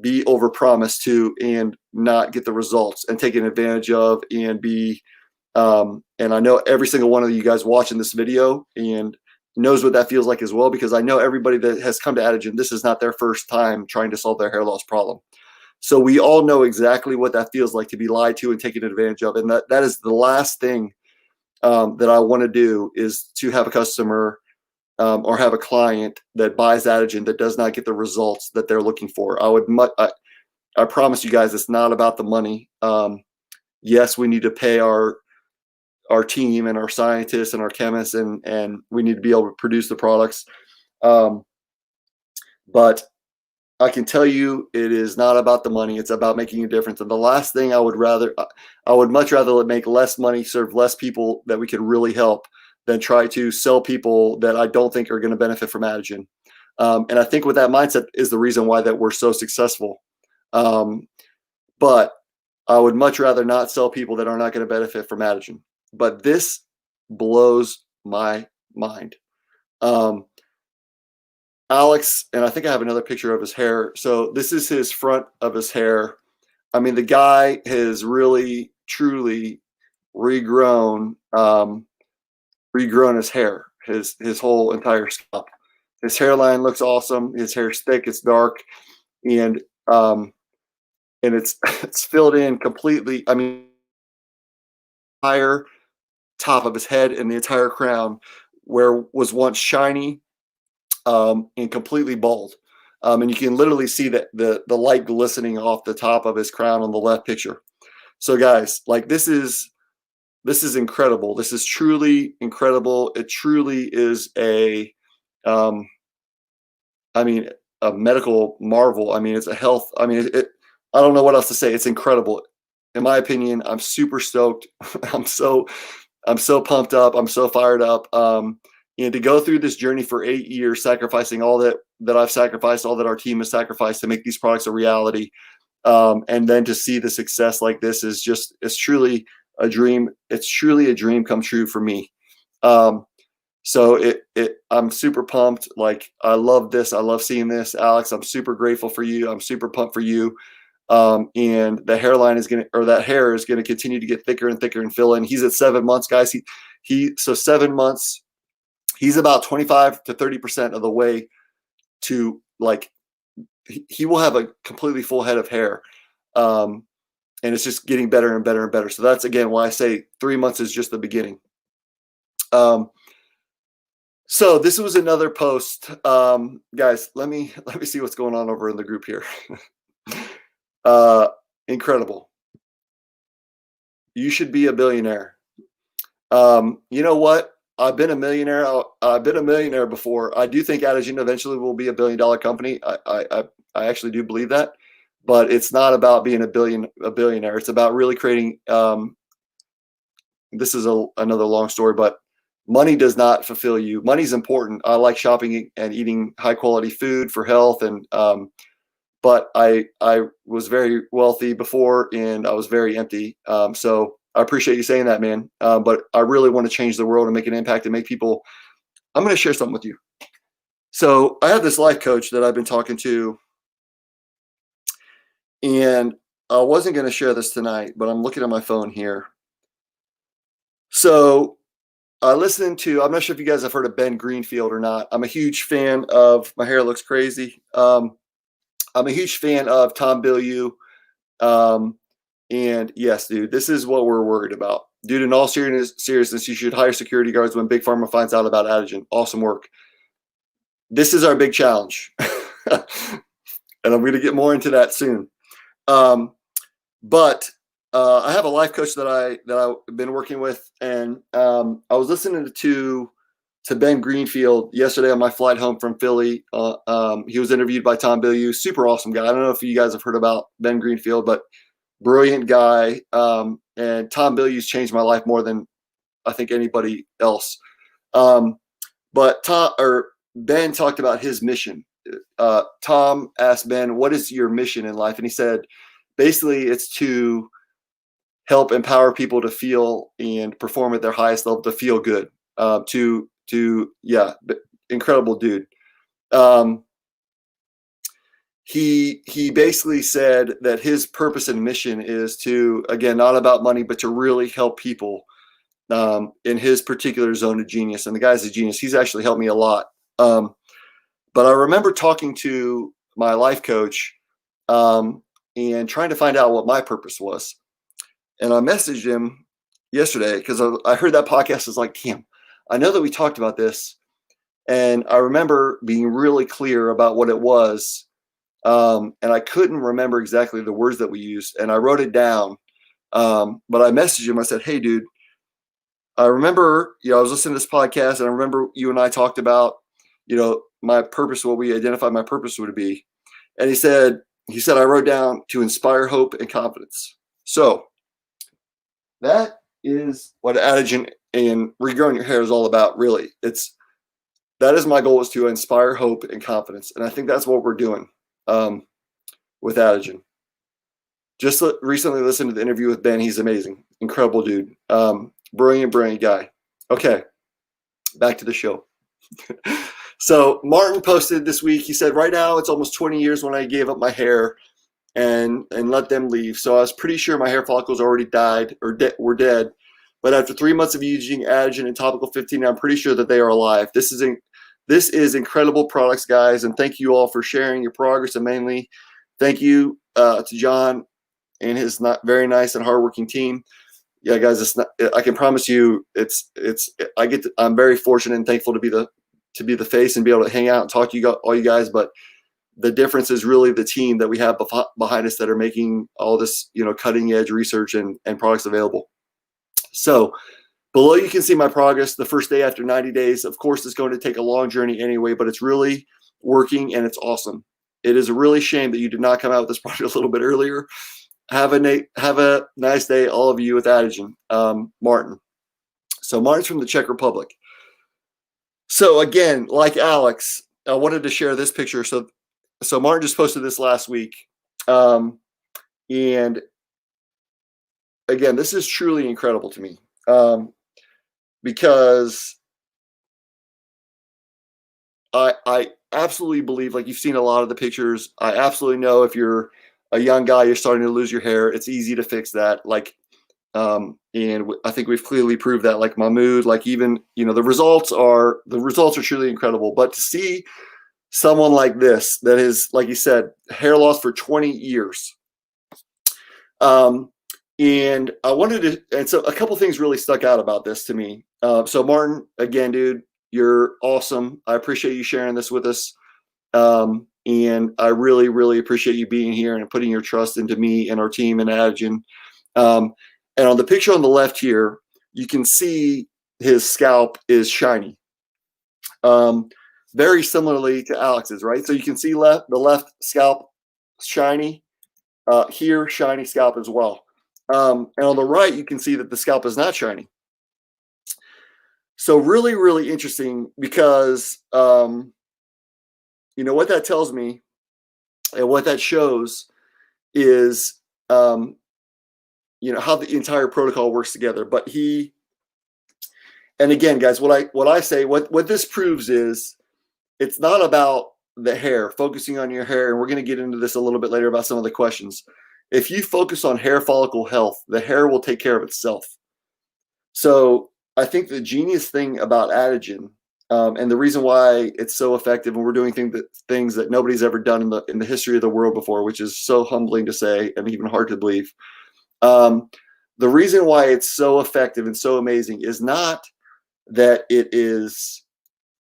be overpromised to and not get the results and taken advantage of and be and I know every single one of you guys watching this video and knows what that feels like as well, because I know everybody that has come to Adegen, this is not their first time trying to solve their hair loss problem. So we all know exactly what that feels like to be lied to and taken advantage of. And that is the last thing that I want to do, is to have a customer or have a client that buys Adegen that does not get the results that they're looking for. I promise you guys, it's not about the money. Yes, we need to pay our team and our scientists and our chemists, and we need to be able to produce the products. But I can tell you, it is not about the money. It's about making a difference. And the last thing I would much rather make less money, serve less people that we could really help, than try to sell people that I don't think are going to benefit from Adegen. And I think with that mindset is the reason why that we're so successful. But I would much rather not sell people that are not going to benefit from Adegen. But this blows my mind. Alex, and I think I have another picture of his hair. So this is his front of his hair. I mean, the guy has really, truly regrown his hair, his whole entire scalp. His hairline looks awesome. His hair's thick, it's dark, and it's filled in completely. I mean, entire top of his head and the entire crown, where was once shiny, and completely bald. And you can literally see that the light glistening off the top of his crown on the left picture. So guys, like, this is incredible. This is truly incredible. It truly is a medical marvel. I mean, it's a health. I mean, I don't know what else to say. It's incredible. In my opinion, I'm super stoked. I'm so pumped up. I'm so fired up. And to go through this journey for 8 years, sacrificing all that I've sacrificed, all that our team has sacrificed to make these products a reality, and then to see the success like this it's truly a dream. It's truly a dream come true for me. So I'm super pumped. Like, I love this. I love seeing this, Alex. I'm super grateful for you. I'm super pumped for you. And the hairline that hair is going to continue to get thicker and thicker and fill in. He's at 7 months, guys. So 7 months. He's about 25 to 30% of the way to, like, he will have a completely full head of hair. And it's just getting better and better and better. So that's, again, why I say 3 months is just the beginning. So this was another post. Guys, let me see what's going on over in the group here. Incredible. You should be a billionaire. You know what? I've been a millionaire. I've been a millionaire before. I do think Adegen eventually will be $1 billion company. I actually do believe that, but it's not about being a billionaire. It's about really creating this is another long story, but money does not fulfill you. Money's important. I like shopping and eating high quality food for health, and but I was very wealthy before, and I was very empty. So I appreciate you saying that, man. But I really want to change the world and make an impact and make people. I'm going to share something with you. So I have this life coach that I've been talking to, and I wasn't going to share this tonight, but I'm looking at my phone here. So I listened to, I'm not sure if you guys have heard of Ben Greenfield or not. I'm a huge fan of, my hair looks crazy. I'm a huge fan of Tom Bilyeu. And yes, dude, this is what we're worried about. Dude, in all seriousness, you should hire security guards when Big Pharma finds out about Adegen. Awesome work. This is our big challenge. And I'm going to get more into that soon. But I have a life coach that I've been working with, and I was listening to Ben Greenfield yesterday on my flight home from Philly. He was interviewed by Tom Bilyeu, super awesome guy. I don't know if you guys have heard about Ben Greenfield, but brilliant guy. And Tom Bilyeu's changed my life more than I think anybody else. But Ben talked about his mission. Tom asked Ben, "What is your mission in life?" And he said, basically, it's to help empower people to feel and perform at their highest level, to feel good. Incredible dude. He basically said that his purpose and mission is to, again, not about money, but to really help people in his particular zone of genius. And the guy's a genius. He's actually helped me a lot. But I remember talking to my life coach and trying to find out what my purpose was. And I messaged him yesterday because I heard that podcast. I was like, damn, I know that we talked about this. And I remember being really clear about what it was. And I couldn't remember exactly the words that we used. And I wrote it down. But I messaged him. I said, hey, dude, I remember, I was listening to this podcast, and I remember you and I talked about, my purpose, what we identified my purpose would be. And he said, I wrote down to inspire hope and confidence. So that is what Adegen and regrowing your hair is all about, really. That is my goal, is to inspire hope and confidence. And I think that's what we're doing with Adegen. Just recently listened to the interview with Ben. He's amazing. Incredible dude. Brilliant guy. Okay, back to the show. So Martin posted this week. He said, right now it's almost 20 years when I gave up my hair and let them leave. So I was pretty sure my hair follicles already died or were dead. But after 3 months of using Adegen and Topical 15, I'm pretty sure that they are alive. This is incredible products, guys. And thank you all for sharing your progress. And mainly thank you to John and his very nice and hardworking team. Yeah, guys, I can promise you I'm very fortunate and thankful to be the face and be able to hang out and talk to all you guys. But the difference is really the team that we have behind us that are making all this, cutting edge research and products available. So below you can see my progress the first day after 90 days. Of course, it's going to take a long journey anyway, but it's really working and it's awesome. It is a really shame that you did not come out with this product a little bit earlier. Have a nice day, all of you, with Adegen. Martin. So Martin's from the Czech Republic. So again, like Alex, I wanted to share this picture. So Martin just posted this last week. And again, this is truly incredible to me. Because I absolutely believe, like, you've seen a lot of the pictures. I absolutely know if you're a young guy, you're starting to lose your hair, it's easy to fix that. Like, and I think we've clearly proved that. Like Mahmoud, like, even, the results are truly incredible. But to see someone like this, that is, like you said, hair loss for 20 years. And I wanted to, and so a couple things really stuck out about this to me. So Martin, again, dude, you're awesome. I appreciate you sharing this with us. And I really, really appreciate you being here and putting your trust into me and our team and Adegen. And on the picture on the left here, you can see his scalp is shiny. Very similarly to Alex's, right? So you can see the left scalp shiny, here shiny scalp as well. And on the right, you can see that the scalp is not shiny. So really, really interesting because, what that tells me and what that shows is, how the entire protocol works together. But and again, guys, what this proves is it's not about the hair, focusing on your hair. And we're going to get into this a little bit later about some of the questions. If you focus on hair follicle health, the hair will take care of itself. So I think the genius thing about Adegen, and the reason why it's so effective, and we're doing things that nobody's ever done in the history of the world before, which is so humbling to say and even hard to believe. The reason why it's so effective and so amazing is not that it is.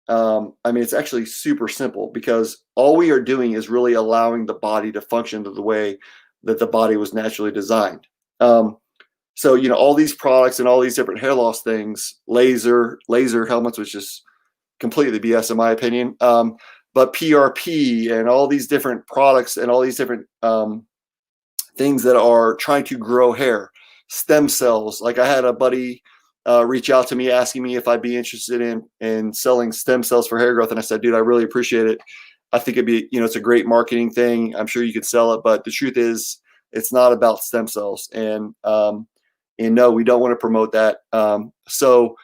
It's actually super simple, because all we are doing is really allowing the body to function the way that the body was naturally designed. So, all these products and all these different hair loss things, laser helmets, which is completely BS in my opinion. But PRP and all these different products and all these different things that are trying to grow hair, stem cells. Like I had a buddy reach out to me asking me if I'd be interested in selling stem cells for hair growth. And I said, dude, I really appreciate it. I think it'd be, it's a great marketing thing. I'm sure you could sell it, but the truth is it's not about stem cells. And no, we don't want to promote that. So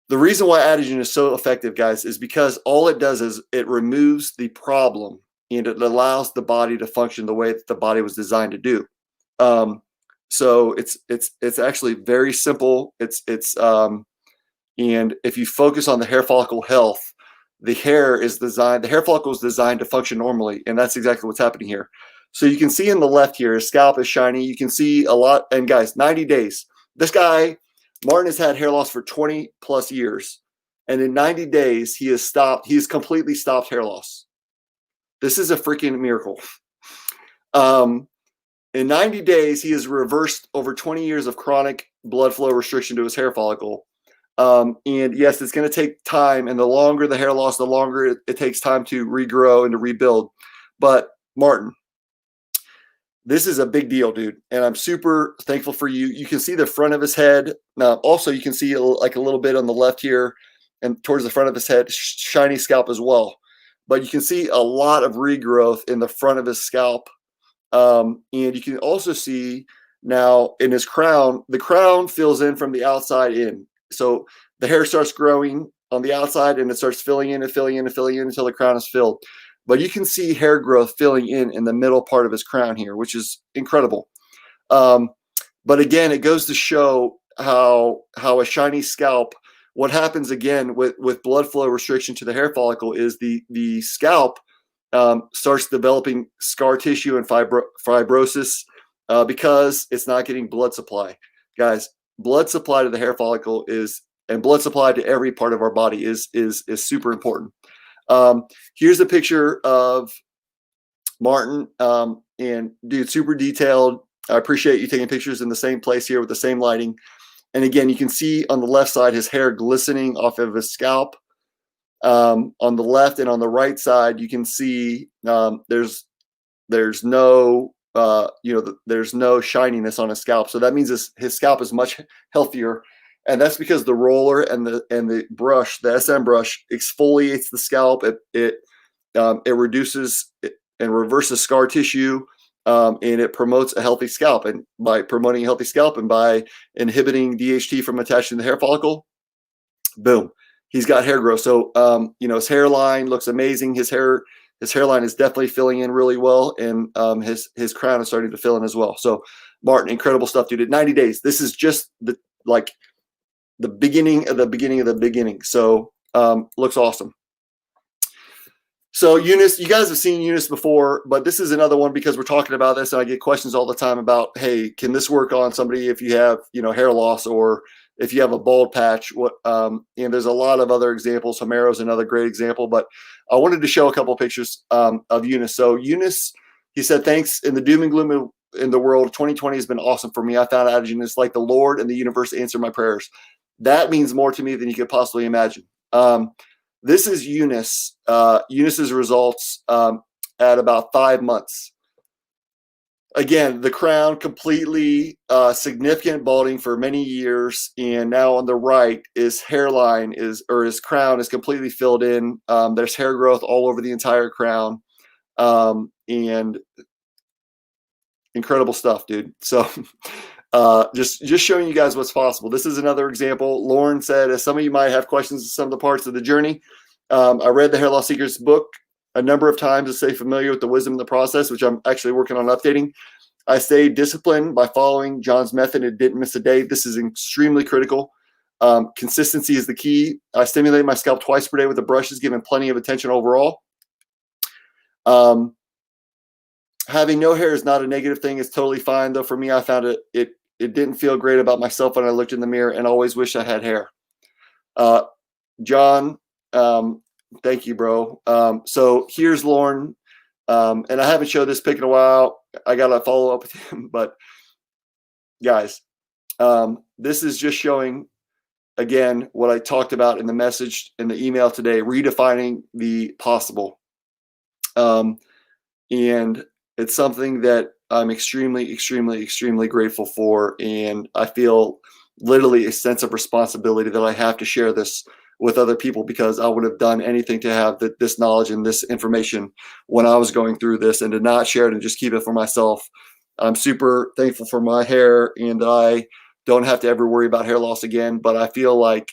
the reason why Adegen is so effective, guys, is because all it does is it removes the problem and it allows the body to function the way that the body was designed to do. So it's actually very simple. And if you focus on the hair follicle health, the hair follicle is designed to function normally, and that's exactly what's happening here. So you can see in the left here, his scalp is shiny. You can see a lot, and guys, 90 days. This guy, Martin, has had hair loss for 20 plus years, and in 90 days, he has completely stopped hair loss. This is a freaking miracle. In 90 days, he has reversed over 20 years of chronic blood flow restriction to his hair follicle. And yes, it's going to take time. And the longer the hair loss, the longer it takes time to regrow and to rebuild. But Martin, this is a big deal, dude. And I'm super thankful for you. You can see the front of his head. Now, also, you can see like a little bit on the left here and towards the front of his head, shiny scalp as well. But you can see a lot of regrowth in the front of his scalp. And you can also see now in his crown, the crown fills in from the outside in. So the hair starts growing on the outside and it starts filling in and filling in and filling in until the crown is filled. But you can see hair growth filling in the middle part of his crown here, which is incredible. But again, it goes to show how a shiny scalp, what happens again with blood flow restriction to the hair follicle is the scalp starts developing scar tissue and fibrosis because it's not getting blood supply. Guys, blood supply to the hair follicle and blood supply to every part of our body is super important. Here's a picture of Martin, and dude, super detailed. I appreciate you taking pictures in the same place here with the same lighting. And again, you can see on the left side his hair glistening off of his scalp. On the left and on the right side, you can see there's no there's no shininess on his scalp. So that means his scalp is much healthier, and that's because the roller and the brush, the SM brush, exfoliates the scalp. It reduces and reverses scar tissue, and it promotes a healthy scalp. And by promoting a healthy scalp and by inhibiting DHT from attaching to the hair follicle, boom, he's got hair growth. So, his hairline looks amazing. His hairline is definitely filling in really well. And his crown is starting to fill in as well. So, Martin, incredible stuff, dude. At 90 days, this is just the beginning of the beginning of the beginning. So, looks awesome. So Eunice, you guys have seen Eunice before, but this is another one because we're talking about this and I get questions all the time about, hey, can this work on somebody if you have, hair loss or if you have a bald patch? And there's a lot of other examples. Homero is another great example, but I wanted to show a couple of pictures of Eunice. So Eunice, he said, thanks. In the doom and gloom in the world, 2020 has been awesome for me. I found Adegen is like the Lord and the universe answered my prayers. That means more to me than you could possibly imagine. This is Eunice. Eunice's results at about 5 months. again, the crown completely significant balding for many years, and now on the right, his hairline his crown is completely filled in. There's hair growth all over the entire crown, and incredible stuff, dude. So just showing you guys what's possible. This is another example. Lauren said, as some of you might have questions on some of the parts of the journey, I read the Hair Loss Secrets book a number of times to stay familiar with the wisdom of the process, which I'm actually working on updating. I stayed disciplined by following John's method and didn't miss a day. This is extremely critical. Consistency is the key. I stimulate my scalp twice per day with the brushes, giving plenty of attention overall. Having no hair is not a negative thing. It's totally fine, though. For me, I found it didn't feel great about myself when I looked in the mirror, and always wish I had hair. John, thank you, bro. So here's Lauren, and I haven't showed this pic in a while. I gotta follow up with him, but guys, this is just showing again what I talked about in the message in the email today: redefining the possible. And it's something that I'm extremely, extremely, extremely grateful for, and I feel literally a sense of responsibility that I have to share this with other people, because I would have done anything to have this knowledge and this information when I was going through this, and to not share it and just keep it for myself. I'm super thankful for my hair, and I don't have to ever worry about hair loss again, but I feel like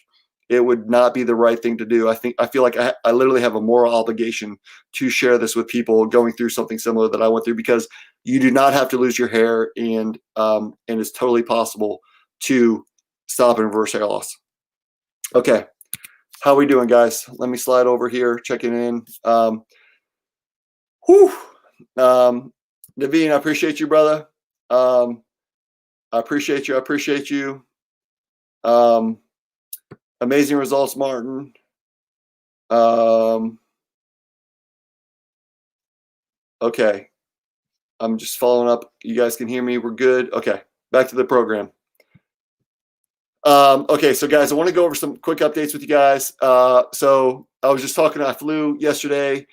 it would not be the right thing to do. I feel like I literally have a moral obligation to share this with people going through something similar that I went through, because you do not have to lose your hair, and it's totally possible to stop and reverse hair loss. Okay. How are we doing, guys? Let me slide over here, checking in. Naveen, I appreciate you, brother. I appreciate you. I appreciate you. Amazing results, Martin. Okay. I'm just following up. You guys can hear me. We're good. Okay. Back to the program. Okay, so guys, I want to go over some quick updates with you guys. So I was just talking, I flew yesterday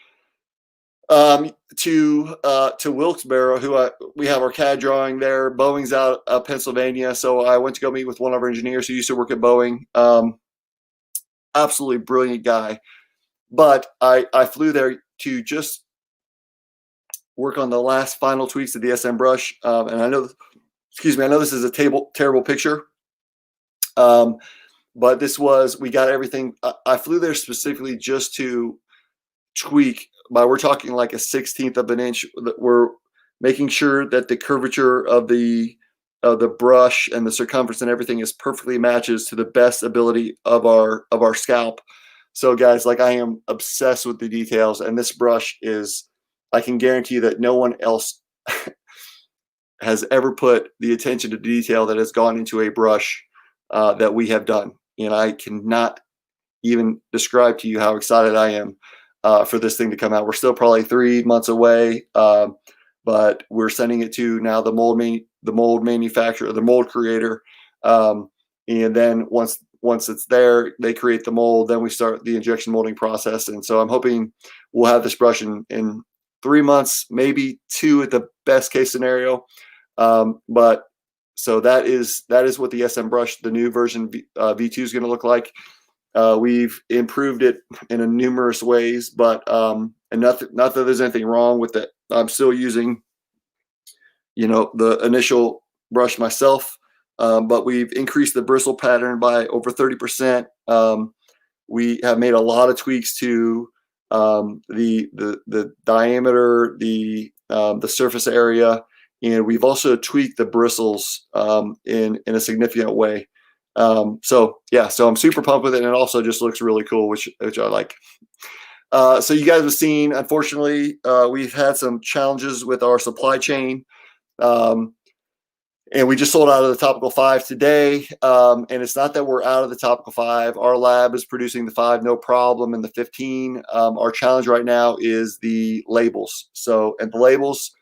to Wilkes-Barre, we have our CAD drawing there. Boeing's out of Pennsylvania, so I went to go meet with one of our engineers who used to work at Boeing. Absolutely brilliant guy. But I flew there to just work on the last final tweaks of the SM brush. And I know this is a terrible picture. But we got everything. I flew there specifically just to tweak, we're talking like a 1/16 of an inch. We're making sure that the curvature of the brush and the circumference and everything is perfectly matches to the best ability of our scalp. So guys, like, I am obsessed with the details, and this brush I can guarantee you that no one else has ever put the attention to detail that has gone into a brush that we have done. And I cannot even describe to you how excited I am for this thing to come out. We're still probably 3 months away, but we're sending it to now the mold manufacturer, the mold creator, and then once it's there, they create the mold. Then we start the injection molding process. And so I'm hoping we'll have this brush in 3 months, maybe 2 at the best case scenario. But so that is what the SM brush, the new version V2 is going to look like. We've improved it in numerous ways, but and not that there's anything wrong with it. I'm still using, the initial brush myself, but we've increased the bristle pattern by over 30%. We have made a lot of tweaks to the diameter, the surface area, and we've also tweaked the bristles in a significant way. So I'm super pumped with it, and it also just looks really cool, which I like. So you guys have seen, unfortunately, we've had some challenges with our supply chain, and we just sold out of the Topical 5 today. And it's not that we're out of the Topical 5. Our lab is producing the 5, no problem, and the 15. Our challenge right now is the labels. And the labels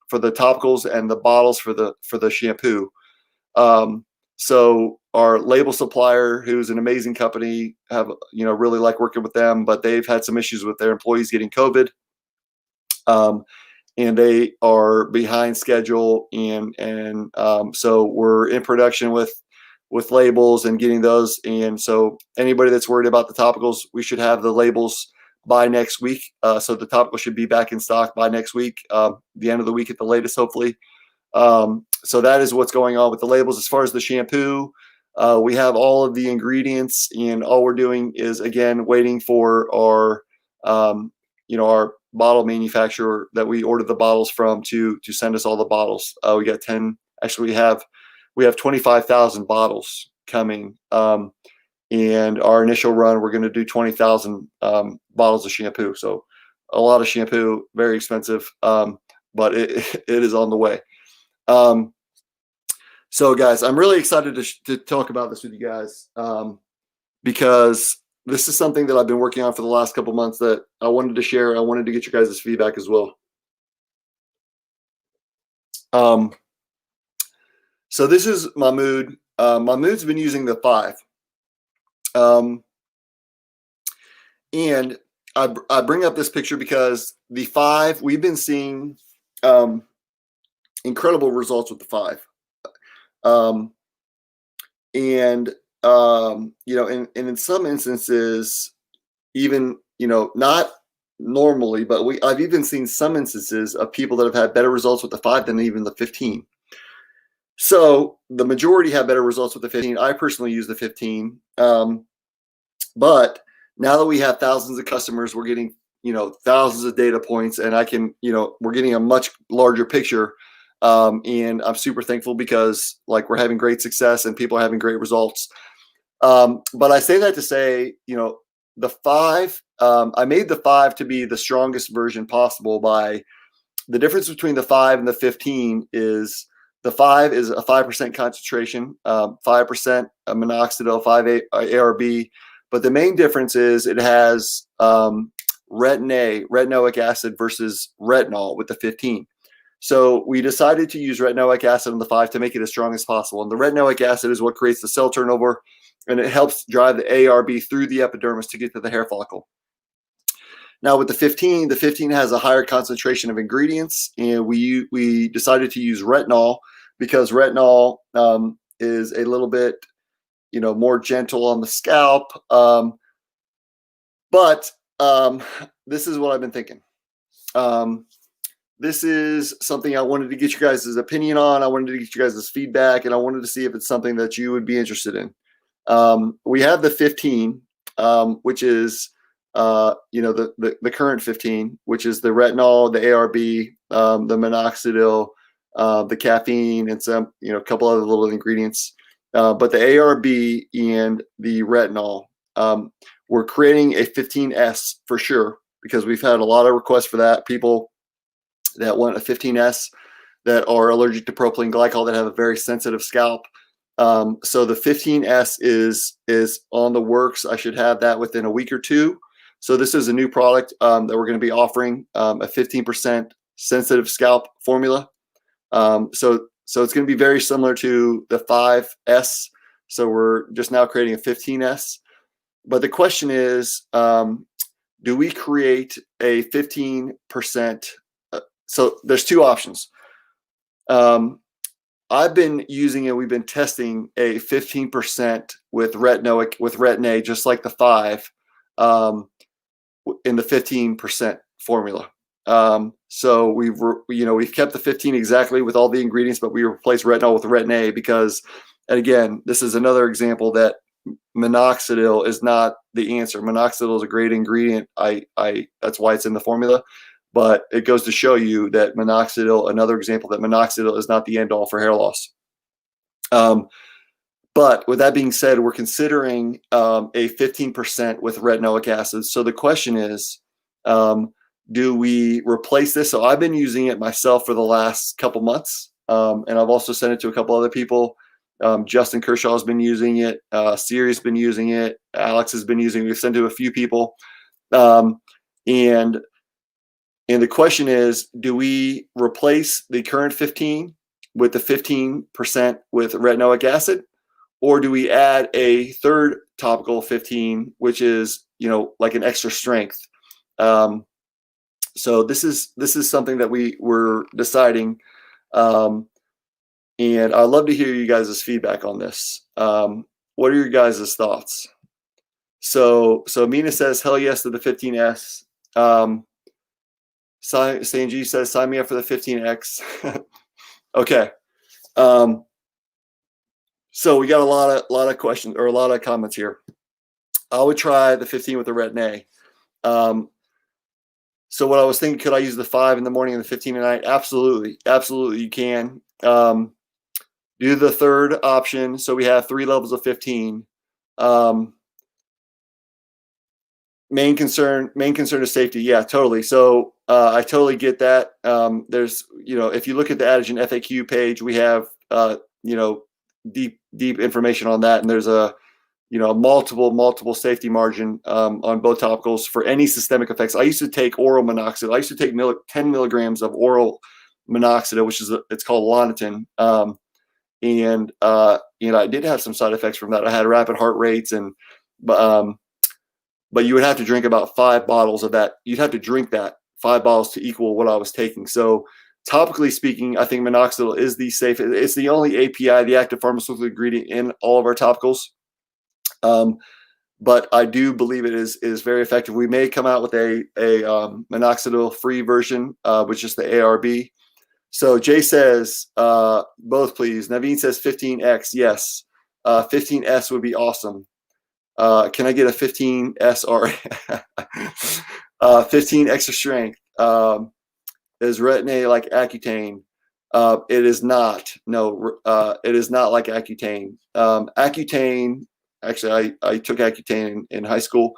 for the topicals and the bottles for the shampoo. So our label supplier, who's an amazing company, really like working with them, but they've had some issues with their employees getting COVID. and they are behind schedule, and so we're in production with labels and getting those. And so anybody that's worried about the topicals, we should have the labels by next week. So the topical should be back in stock by next week, the end of the week at the latest, hopefully. So that is what's going on with the labels. As far as the shampoo, we have all of the ingredients, and all we're doing is, again, waiting for our our bottle manufacturer that we ordered the bottles from to send us all the bottles. We got 10. Actually, we have 25,000 bottles coming. And our initial run, we're going to do 20,000 bottles of shampoo. So a lot of shampoo, very expensive, but it is on the way. So guys, I'm really excited to talk about this with you guys, because this is something that I've been working on for the last couple months that I wanted to share. I wanted to get your guys' feedback as well. So this is my mood. My mood's been using the 5. And I bring up this picture because the 5, we've been seeing incredible results with the 5. And in some instances, even, not normally, but I've even seen some instances of people that have had better results with the 5 than even the 15. So the majority have better results with the 15. I personally use the 15. But now that we have thousands of customers, we're getting, thousands of data points, and we're getting a much larger picture. And I'm super thankful because we're having great success and people are having great results. But I say that to say, the 5, I made the 5 to be the strongest version possible. By the difference between the 5 and the 15 is the 5 is a 5% concentration, 5% minoxidil, 5 ARB. But the main difference is it has retinoic acid versus retinol with the 15. So we decided to use retinoic acid on the 5 to make it as strong as possible. And the retinoic acid is what creates the cell turnover, and it helps drive the ARB through the epidermis to get to the hair follicle. Now with the 15 has a higher concentration of ingredients, and we decided to use retinol because retinol is a little bit more gentle on the scalp. But this is what I've been thinking. This is something I wanted to get you guys' opinion on. I wanted to get you guys' feedback, and I wanted to see if it's something that you would be interested in. We have the 15, which is the current 15, which is the retinol, the ARB, the minoxidil, the caffeine, and some a couple other little ingredients. But the ARB and the retinol, we're creating a 15S for sure, because we've had a lot of requests for that. People that want a 15S that are allergic to propylene glycol, that have a very sensitive scalp. So the 15S is on the works. I should have that within a week or two. So this is a new product that we're going to be offering, a 15% sensitive scalp formula. So it's going to be very similar to the 5S. So we're just now creating a 15S. But the question is, do we create a 15%? So there's two options. I've been using it. We've been testing a 15% with Retin A, just like the 5, in the 15% formula. So we've kept the 15 exactly with all the ingredients, but we replaced retinol with Retin A because, and again, this is another example that minoxidil is not the answer. Minoxidil is a great ingredient. That's why it's in the formula. But it goes to show you that minoxidil, another example that minoxidil is not the end all for hair loss. But with that being said, we're considering a 15% with retinoic acid. So the question is, do we replace this? So I've been using it myself for the last couple months, and I've also sent it to a couple other people. Justin Kershaw has been using it. Siri's been using it. Alex has been using it. We've sent it to a few people. And the question is, do we replace the current 15 with the 15% with retinoic acid, or do we add a third topical 15, which is, like an extra strength? So this is something that we were deciding, and I'd love to hear you guys' feedback on this. What are your guys' thoughts? So Mina says, hell yes to the 15S. Sanji says, sign me up for the 15X. Okay. So we got a lot of questions, or a lot of comments here. I would try the 15 with the Retin A. So what I was thinking, could I use the 5 in the morning and the 15 at night? Absolutely. Absolutely, you can. Do the third option. So we have 3 levels of 15. Main concern is safety. Yeah, totally. So I totally get that. There's, if you look at the Adegen FAQ page, we have, deep information on that. And there's a, multiple safety margin on both topicals for any systemic effects. I used to take oral minoxidil. I used to take 10 milligrams of oral minoxidil, which is, it's called Lonitin. And I did have some side effects from that. I had rapid heart rates, but you would have to drink about 5 bottles of that. You'd have to drink that 5 bottles to equal what I was taking. So topically speaking, I think minoxidil is the safest. It's the only API, the active pharmaceutical ingredient, in all of our topicals. But I do believe it is very effective. We may come out with a minoxidil-free version, which is the ARB. So Jay says, both please. Naveen says 15X. Yes. 15S would be awesome. Can I get a 15S or 15 extra strength? Is Retin A like Accutane? It is not. No, it is not like Accutane. Accutane, actually, I took Accutane in high school.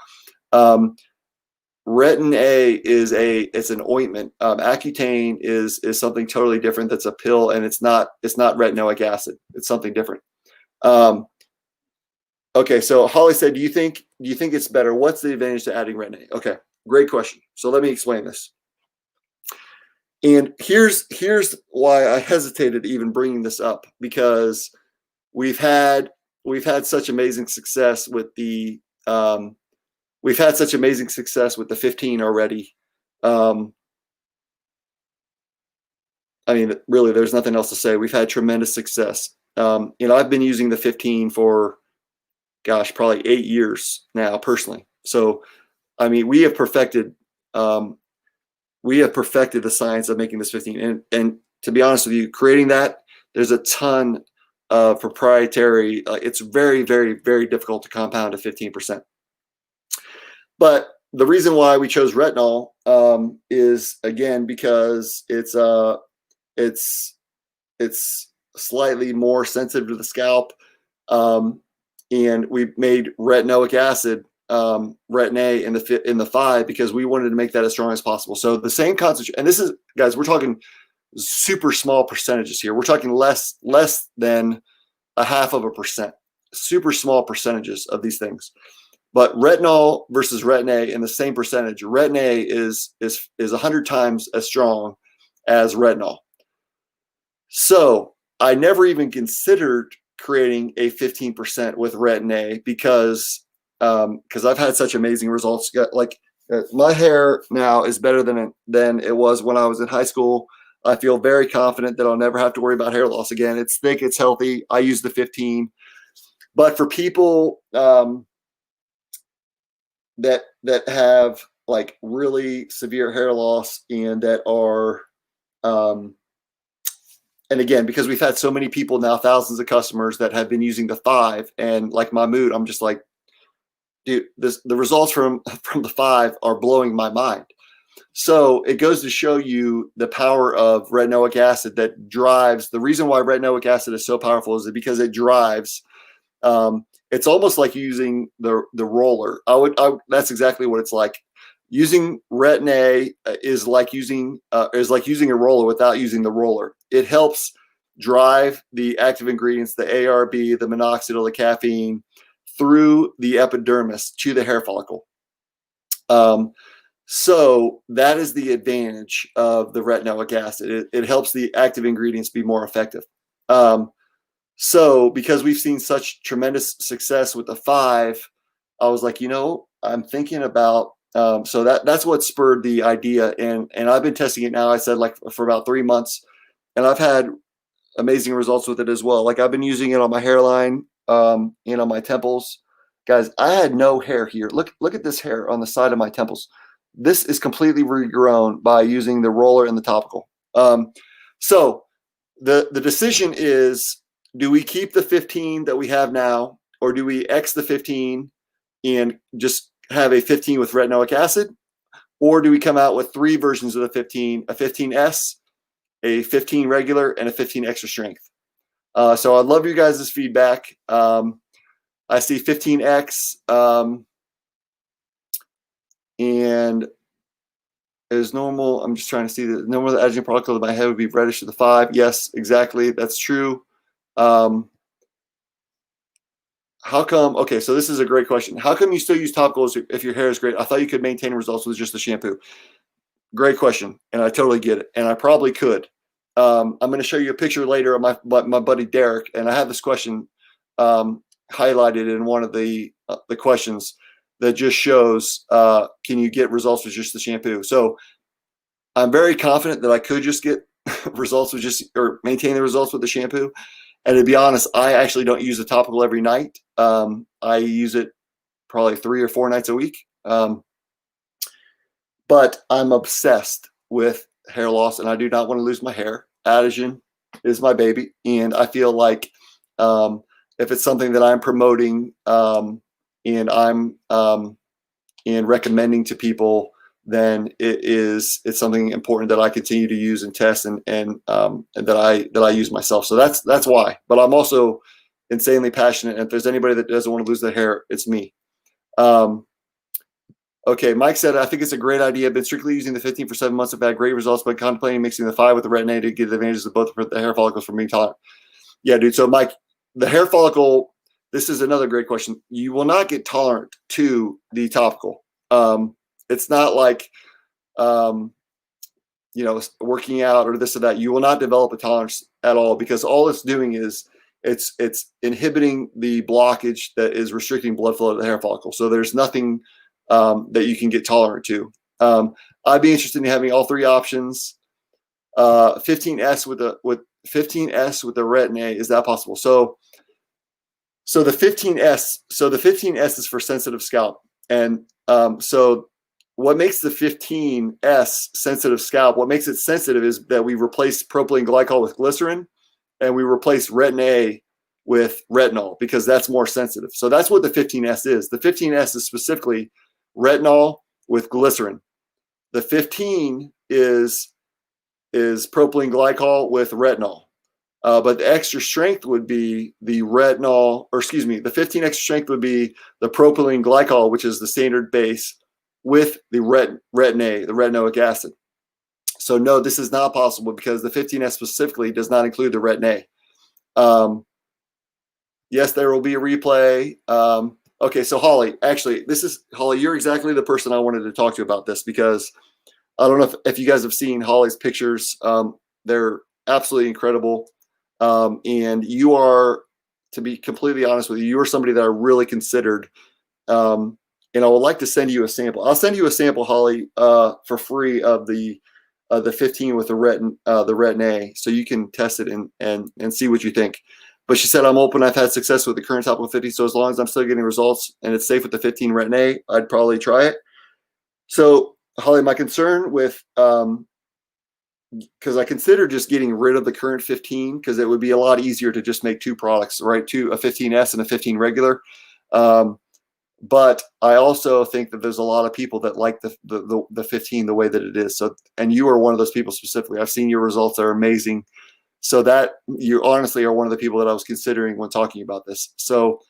Retin A is it's an ointment. Accutane is something totally different. That's a pill, and it's not retinoic acid. It's something different. Okay, so Holly said, do you think it's better? What's the advantage to adding Retin A? Okay, great question. So let me explain this. And here's why I hesitated even bringing this up, because we've had such amazing success with the 15 already. I mean, really, there's nothing else to say. We've had tremendous success. I've been using the 15 for, gosh, probably 8 years now personally. So, I mean, we have perfected the science of making this 15. And to be honest with you, creating that, there's a ton of proprietary. It's very, very, very difficult to compound to 15%. But the reason why we chose retinol is, again, because it's slightly more sensitive to the scalp. And we made retinoic acid, Retin A in the 5, because we wanted to make that as strong as possible. So the same concentration, and this is, guys, we're talking super small percentages here. We're talking less than 0.5%, super small percentages of these things. But retinol versus Retin A in the same percentage, Retin A is 100 times as strong as retinol. So I never even considered creating a 15% with Retin A because I've had such amazing results. Like my hair now is better than it was when I was in high school. I feel very confident that I'll never have to worry about hair loss again. It's thick, it's healthy. I use the 15. But for people that have like really severe hair loss and that are and again, because we've had so many people now, thousands of customers that have been using the 5, and like Mahmood, I'm just like, dude, the results from the 5 are blowing my mind. So it goes to show you the power of retinoic acid that drives. The reason why retinoic acid is so powerful is because it drives. It's almost like using the roller. That's exactly what it's like. Using Retin A is like using a roller without using the roller. It helps drive the active ingredients, the ARB, the minoxidil, the caffeine, through the epidermis to the hair follicle. So that is the advantage of the retinoic acid. It helps the active ingredients be more effective. So because we've seen such tremendous success with the 5, I was like, I'm thinking about So that's what spurred the idea, and I've been testing it now. I said like for about 3 months, and I've had amazing results with it as well. Like I've been using it on my hairline, and on my temples. Guys, I had no hair here. Look at this hair on the side of my temples. This is completely regrown by using the roller and the topical. So the decision is, do we keep the 15 that we have now, or do we X the 15 and just have a 15 with retinoic acid? Or do we come out with 3 versions of the 15, a 15S, a 15 regular, and a 15 extra strength? So I'd love your guys' feedback. I see 15X, and as normal, I'm just trying to see the normal the adjuvant particle of my head would be reddish to the 5. Yes, exactly. That's true. How come? Okay, so this is a great question. How come you still use topicals if your hair is great? I thought you could maintain results with just the shampoo. Great question, and I totally get it, and I probably could. I'm going to show you a picture later of my buddy Derek, and I have this question highlighted in one of the questions that just shows, can you get results with just the shampoo? So I'm very confident that I could just get results with or maintain the results with the shampoo. And to be honest, I actually don't use the topical every night. I use it probably 3 or 4 nights a week. But I'm obsessed with hair loss, and I do not want to lose my hair. Adegen is my baby, and I feel like if it's something that I'm promoting and I'm and recommending to people, then it's something important that I continue to use and test, and that I use myself. So that's why. But I'm also insanely passionate, and if there's anybody that doesn't want to lose their hair, it's me. Okay, Mike said, I think it's a great idea. I've been strictly using the 15 for 7 months. I've had great results, but contemplating mixing the 5 with the Retin A to get the advantages of both for the hair follicles from being tolerant. Yeah, dude. So, Mike, the hair follicle, this is another great question. You will not get tolerant to the topical. It's not like, working out or this or that. You will not develop a tolerance at all, because all it's doing is it's inhibiting the blockage that is restricting blood flow to the hair follicle. So there's nothing that you can get tolerant to. I'd be interested in having all 3 options. 15S with 15S with the Retin A, is that possible? So the 15S is for sensitive scalp, and so what makes the 15S sensitive scalp? What makes it sensitive is that we replace propylene glycol with glycerin, and we replace Retin A with retinol, because that's more sensitive. So that's what the 15S is. The 15S is specifically retinol with glycerin. The 15 is propylene glycol with retinol. But the extra strength would be the retinol, or excuse me, the 15 extra strength would be the propylene glycol, which is the standard base, with the Retin A, the retinoic acid. So no, this is not possible, because the 15S specifically does not include the Retin A. Yes, there will be a replay. Okay, so Holly, actually, Holly, you're exactly the person I wanted to talk to about this, because I don't know if you guys have seen Holly's pictures. They're absolutely incredible. And you are, to be completely honest with you, you are somebody that I really considered. And I would like to send you a sample. I'll send you a sample, Holly, for free of the 15 with the Retin A, so you can test it and see what you think. But she said, I'm open. I've had success with the current topical 50, so as long as I'm still getting results and it's safe with the 15 Retin A, I'd probably try it. So, Holly, my concern with, because I consider just getting rid of the current 15, because it would be a lot easier to just make 2 products, right? A 15S and a 15 regular. But I also think that there's a lot of people that like the 15 the way that it is. So, and you are one of those people specifically. I've seen your results; they're amazing. So that you honestly are one of the people that I was considering when talking about this. So,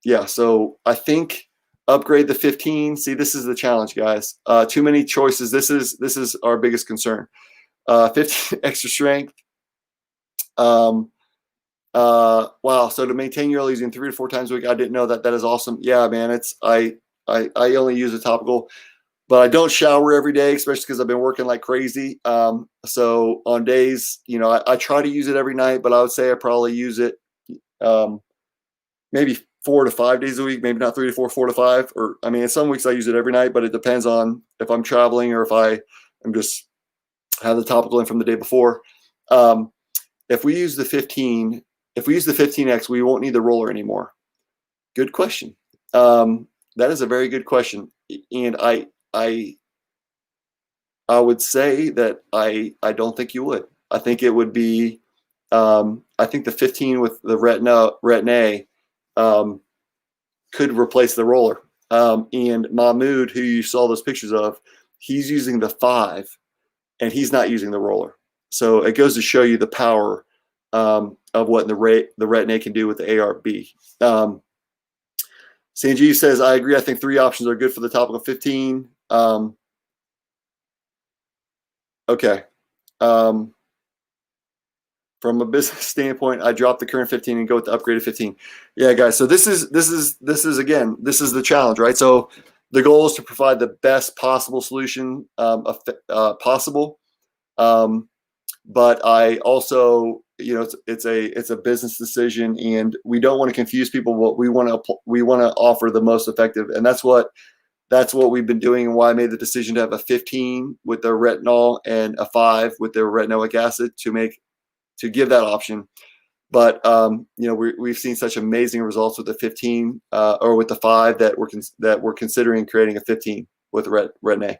yeah. So I think upgrade the 15. See, this is the challenge, guys. Too many choices. This is our biggest concern. 15 extra strength. Wow. So to maintain your using 3 to 4 times a week, I didn't know that. That is awesome. Yeah, man. I only use a topical, but I don't shower every day, especially because I've been working like crazy. So on days, I try to use it every night, but I would say I probably use it maybe 4 to 5 days a week, maybe not 3 to 4, 4 to 5, or I mean, in some weeks I use it every night, but it depends on if I'm traveling or if I'm just have the topical in from the day before. If we use the 15X, we won't need the roller anymore. Good question. That is a very good question, and I would say that I don't think you would. I think it would be. I think the 15 with the Retin A could replace the roller. And Mahmoud, who you saw those pictures of, he's using the 5, and he's not using the roller. So it goes to show you the power of what the Retin A can do with the ARB. Sanjeev says, I agree. I think 3 options are good for the topical 15. Okay. From a business standpoint, I dropped the current 15 and go with the upgraded 15. Yeah, guys. So this is again, this is the challenge, right? So the goal is to provide the best possible solution possible. But I also, it's a business decision, and we don't want to confuse people. What we want to offer the most effective, and that's what we've been doing, and why I made the decision to have a 15 with the retinol and a 5 with the retinoic acid to give that option. But we've seen such amazing results with the 15 or with the 5 that we're considering creating a 15 with Retin A.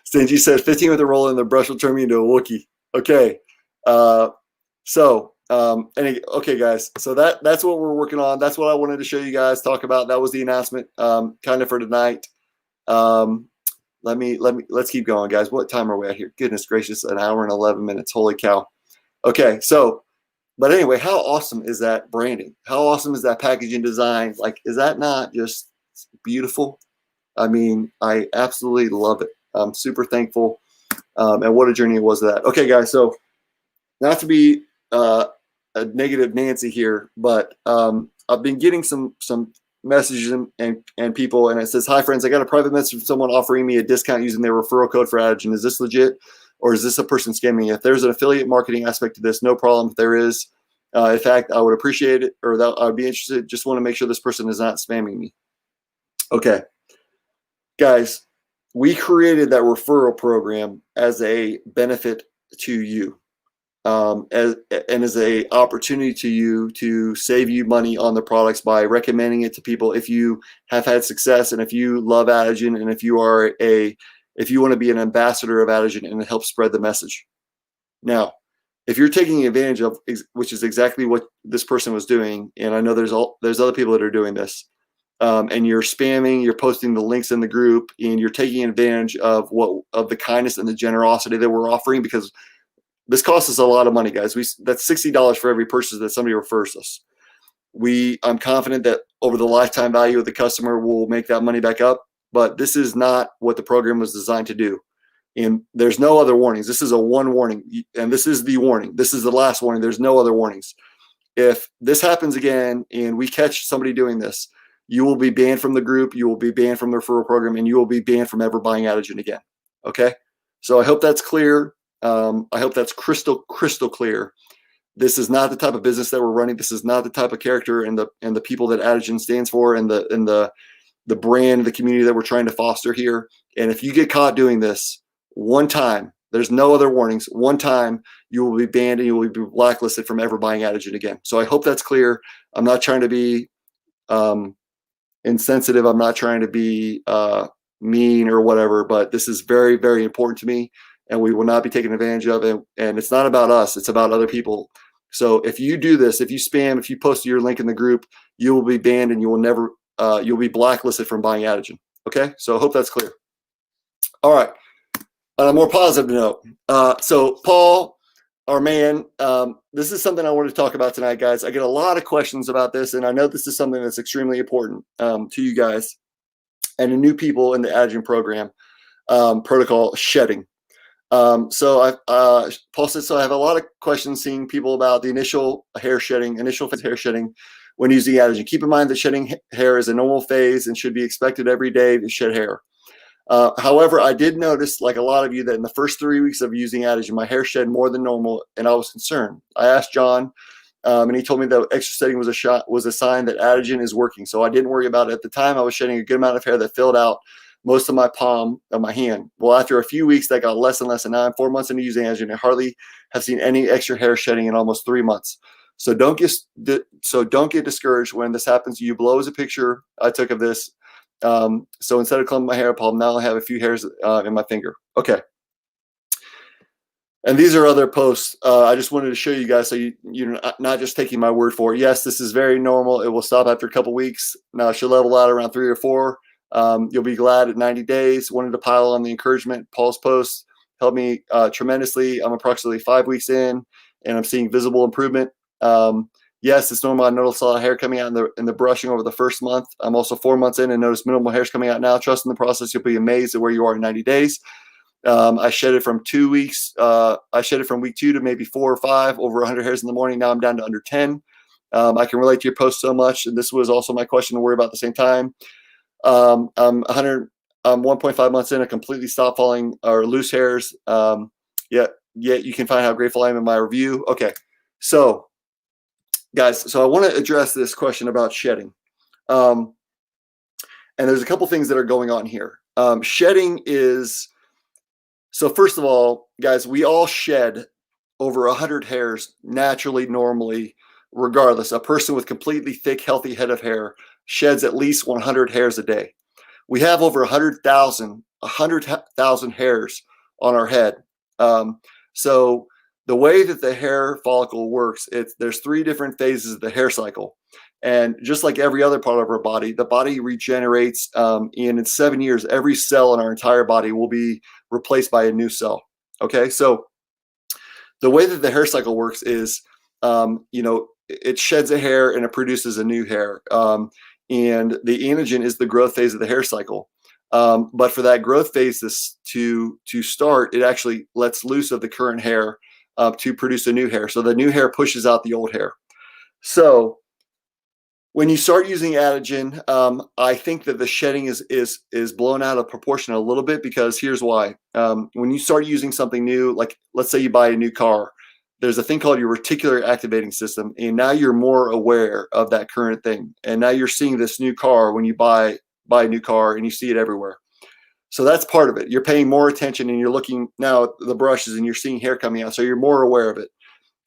Stingy says 15 with a roll and the brush will turn me into a Wookiee. Okay. Okay, guys. So that's what we're working on. That's what I wanted to show you guys, talk about. That was the announcement kind of for tonight. Let's keep going, guys. What time are we at here? Goodness gracious, an hour and 11 minutes. Holy cow. Okay, but anyway, how awesome is that branding? How awesome is that packaging design? Like, is that not just beautiful? I mean, I absolutely love it. I'm super thankful. And what a journey it was that. Okay, guys, so not to be a negative Nancy here, but I've been getting some messages and people, and it says, hi friends, I got a private message from someone offering me a discount using their referral code for Adegen. Is this legit, or is this a person scamming? If there's an affiliate marketing aspect to this, no problem. If there is, in fact, I would appreciate it, or that I'd be interested. Just want to make sure this person is not spamming me. Okay, guys, we created that referral program as a benefit to you. As a opportunity to you to save you money on the products by recommending it to people if you have had success, and if you love Adegen, and if you want to be an ambassador of Adegen and help spread the message. Now, if you're taking advantage of, which is exactly what this person was doing, and I know there's other people that are doing this, and you're spamming, you're posting the links in the group, and you're taking advantage of the kindness and the generosity that we're offering, because this costs us a lot of money, guys. That's $60 for every purchase that somebody refers us. I'm confident that over the lifetime value of the customer, we'll make that money back up. But this is not what the program was designed to do. And there's no other warnings. This is a one warning, and this is the warning. This is the last warning. There's no other warnings. If this happens again and we catch somebody doing this, you will be banned from the group. You will be banned from the referral program, and you will be banned from ever buying Adegen again. Okay? So I hope that's clear. I hope that's crystal clear. This is not the type of business that we're running. This is not the type of character and the people that Adegen stands for, and the brand, the community that we're trying to foster here. And if you get caught doing this one time, there's no other warnings. One time, you will be banned and you will be blacklisted from ever buying Adegen again. So I hope that's clear. I'm not trying to be insensitive. I'm not trying to be mean or whatever, but this is very, very important to me. And we will not be taken advantage of it. And it's not about us. It's about other people. So if you do this, if you spam, if you post your link in the group, you will be banned, and you will never, you'll be blacklisted from buying Adegen. Okay? So I hope that's clear. All right. On a more positive note. So Paul, our man, this is something I wanted to talk about tonight, guys. I get a lot of questions about this, and I know this is something that's extremely important to you guys and the new people in the Adegen program, protocol shedding. Paul says, so I have a lot of questions seeing people about the initial hair shedding when using Adegen. Keep in mind that shedding hair is a normal phase and should be expected every day to shed hair. However, I did notice, like a lot of you, that in the first 3 weeks of using Adegen, my hair shed more than normal, and I was concerned. I asked John And he told me that extra shedding was a sign that Adegen is working. So I didn't worry about it. At the time, I was shedding a good amount of hair that filled out most of my palm of my hand. Well, after a few weeks, that got less and less. And now I'm 4 months into using Adegen. I hardly have seen any extra hair shedding in almost 3 months. So don't get discouraged when this happens to you. Below is a picture I took of this. So instead of clumping my hair palm, now I have a few hairs in my finger. Okay. And these are other posts. I just wanted to show you guys so you're not just taking my word for it. Yes, this is very normal. It will stop after a couple weeks. Now it should level out around 3 or 4. You'll be glad at 90 days. Wanted to pile on the encouragement. Paul's posts helped me tremendously. I'm approximately 5 weeks in, and I'm seeing visible improvement. Yes, it's normal. I noticed a lot of hair coming out in the brushing over the first month. I'm also 4 months in and notice minimal hairs coming out now. Trust in the process. You'll be amazed at where you are in 90 days. I shedded from 2 weeks. I shedded from week 2 to maybe 4 or 5, over 100 hairs in the morning. Now I'm down to under 10. I can relate to your post so much. And this was also my question to worry about at the same time. I'm 1.5 months in, I completely stopped falling or loose hairs. Yet you can find how grateful I am in my review. Okay. So guys, so I want to address this question about shedding. And there's a couple things that are going on here. Shedding is, so first of all, guys, we all shed over 100 hairs naturally, normally, regardless. A person with completely thick, healthy head of hair sheds at least 100 hairs a day. We have over 100,000 hairs on our head. So the way that the hair follicle works, there's 3 different phases of the hair cycle. And just like every other part of our body, the body regenerates, and in 7 years, every cell in our entire body will be replaced by a new cell. Okay, so the way that the hair cycle works is, it sheds a hair and it produces a new hair. And the anagen is the growth phase of the hair cycle. But for that growth phase to start, it actually lets loose of the current hair to produce a new hair. So the new hair pushes out the old hair. So when you start using Adegen, I think that the shedding is blown out of proportion a little bit, because here's why. When you start using something new, like let's say you buy a new car, there's a thing called your reticular activating system, and now you're more aware of that current thing. And now you're seeing this new car when you buy a new car, and you see it everywhere. So that's part of it. You're paying more attention, and you're looking now at the brushes, and you're seeing hair coming out, so you're more aware of it.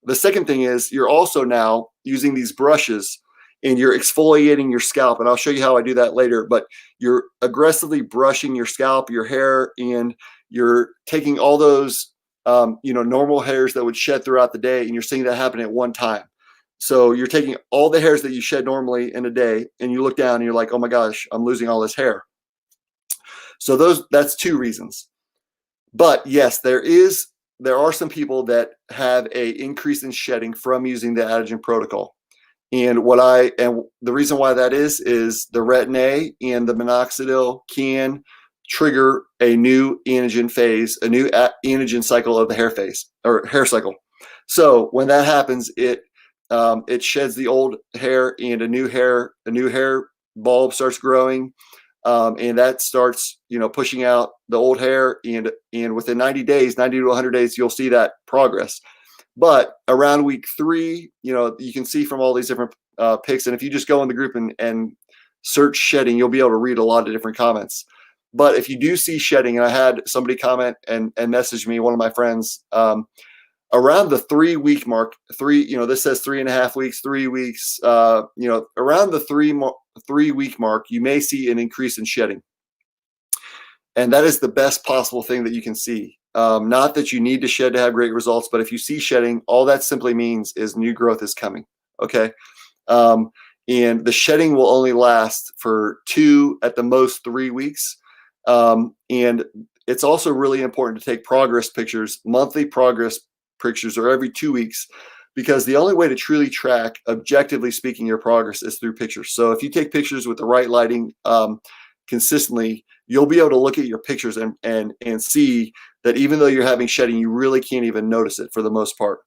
The second thing is you're also now using these brushes, and you're exfoliating your scalp. And I'll show you how I do that later, but you're aggressively brushing your scalp, your hair, and you're taking all those, normal hairs that would shed throughout the day, and you're seeing that happen at one time. So you're taking all the hairs that you shed normally in a day, and you look down and you're like, oh my gosh, I'm losing all this hair. So that's 2 reasons. But yes, there are some people that have a increase in shedding from using the Adegen protocol. And the reason why that is the Retin A and the Minoxidil can trigger a new anagen phase, a new anagen cycle of the hair phase or hair cycle. So when that happens, it sheds the old hair, and a new hair bulb starts growing, and that starts pushing out the old hair, and within 90 to 100 days, you'll see that progress. But around week 3, you can see from all these different pics, and if you just go in the group and search shedding, you'll be able to read a lot of different comments. But if you do see shedding, and I had somebody comment and message me, one of my friends, around the 3-week mark, this says 3.5 weeks, 3 weeks, around the 3-week mark, you may see an increase in shedding. And that is the best possible thing that you can see. Not that you need to shed to have great results, but if you see shedding, all that simply means is new growth is coming. Okay. And the shedding will only last for 2, at the most 3 weeks. And it's also really important to take progress pictures, monthly progress pictures, or every 2 weeks, because the only way to truly track, objectively speaking, your progress is through pictures. So if you take pictures with the right lighting consistently, you'll be able to look at your pictures and see that even though you're having shedding, you really can't even notice it for the most part.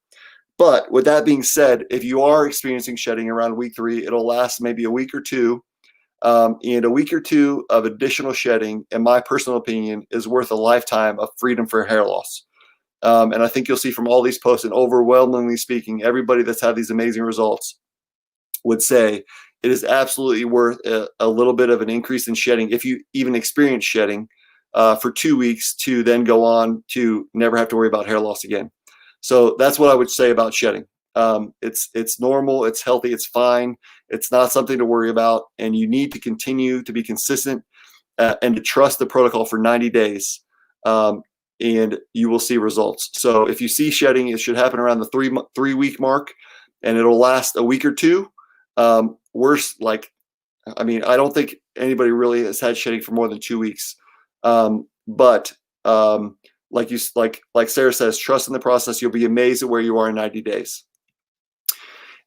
But with that being said, if you are experiencing shedding around week 3, it'll last maybe a week or 2. And a week or 2 of additional shedding, in my personal opinion, is worth a lifetime of freedom for hair loss. And I think you'll see from all these posts, and overwhelmingly speaking, everybody that's had these amazing results would say it is absolutely worth a little bit of an increase in shedding, if you even experience shedding, for 2 weeks, to then go on to never have to worry about hair loss again. So that's what I would say about shedding. It's normal, it's healthy, it's fine. It's not something to worry about, and you need to continue to be consistent and to trust the protocol for 90 days. And you will see results. So if you see shedding, it should happen around the 3 week mark, and it'll last a week or two. Worse, I don't think anybody really has had shedding for more than 2 weeks. But like Sarah says, trust in the process. You'll be amazed at where you are in 90 days.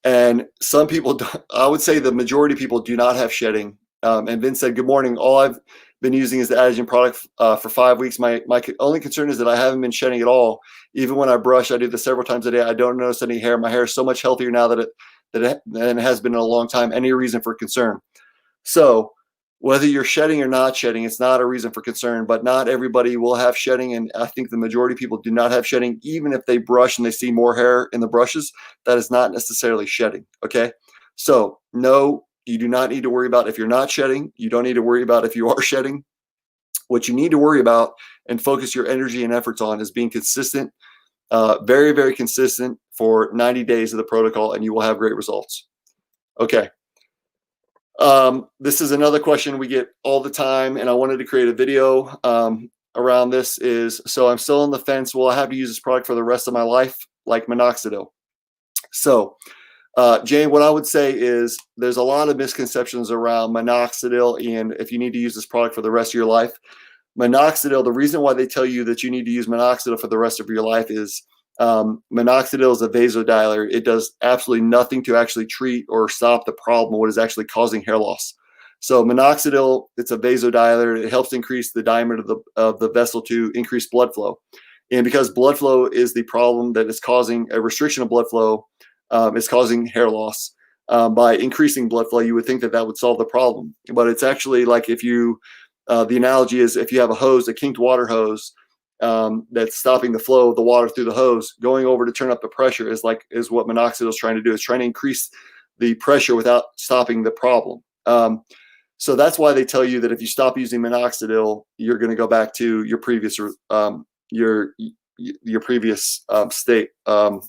And some people, I would say the majority of people do not have shedding. And Vince said, good morning. All I've been using is the Adegen product for 5 weeks. My only concern is that I haven't been shedding at all. Even when I brush, I do this several times a day. I don't notice any hair. My hair is so much healthier now than it has been in a long time. Any reason for concern? So whether you're shedding or not shedding, it's not a reason for concern, but not everybody will have shedding. And I think the majority of people do not have shedding. Even if they brush and they see more hair in the brushes, that is not necessarily shedding. Okay. So no, you do not need to worry about if you're not shedding. You don't need to worry about if you are shedding. What you need to worry about and focus your energy and efforts on is being consistent, very, very consistent for 90 days of the protocol, and you will have great results. Okay. This is another question we get all the time, and I wanted to create a video around this. So I'm still on the fence. Will I have to use this product for the rest of my life, like Minoxidil? So Jane, what I would say is there's a lot of misconceptions around Minoxidil, and if you need to use this product for the rest of your life. Minoxidil, the reason why they tell you that you need to use Minoxidil for the rest of your life is Minoxidil is a vasodilator. It does absolutely nothing to actually treat or stop the problem, what is actually causing hair loss. So Minoxidil, it's a vasodilator. It helps increase the diameter of the vessel to increase blood flow. And because blood flow is the problem that is causing a restriction of blood flow, is causing hair loss. By increasing blood flow, you would think that that would solve the problem. But it's actually like if you, the analogy is if you have a hose, a kinked water hose, that's stopping the flow of the water through the hose, going over to turn up the pressure is what Minoxidil is trying to do. It's trying to increase the pressure without stopping the problem. So that's why they tell you that if you stop using Minoxidil, you're going to go back to your previous previous state,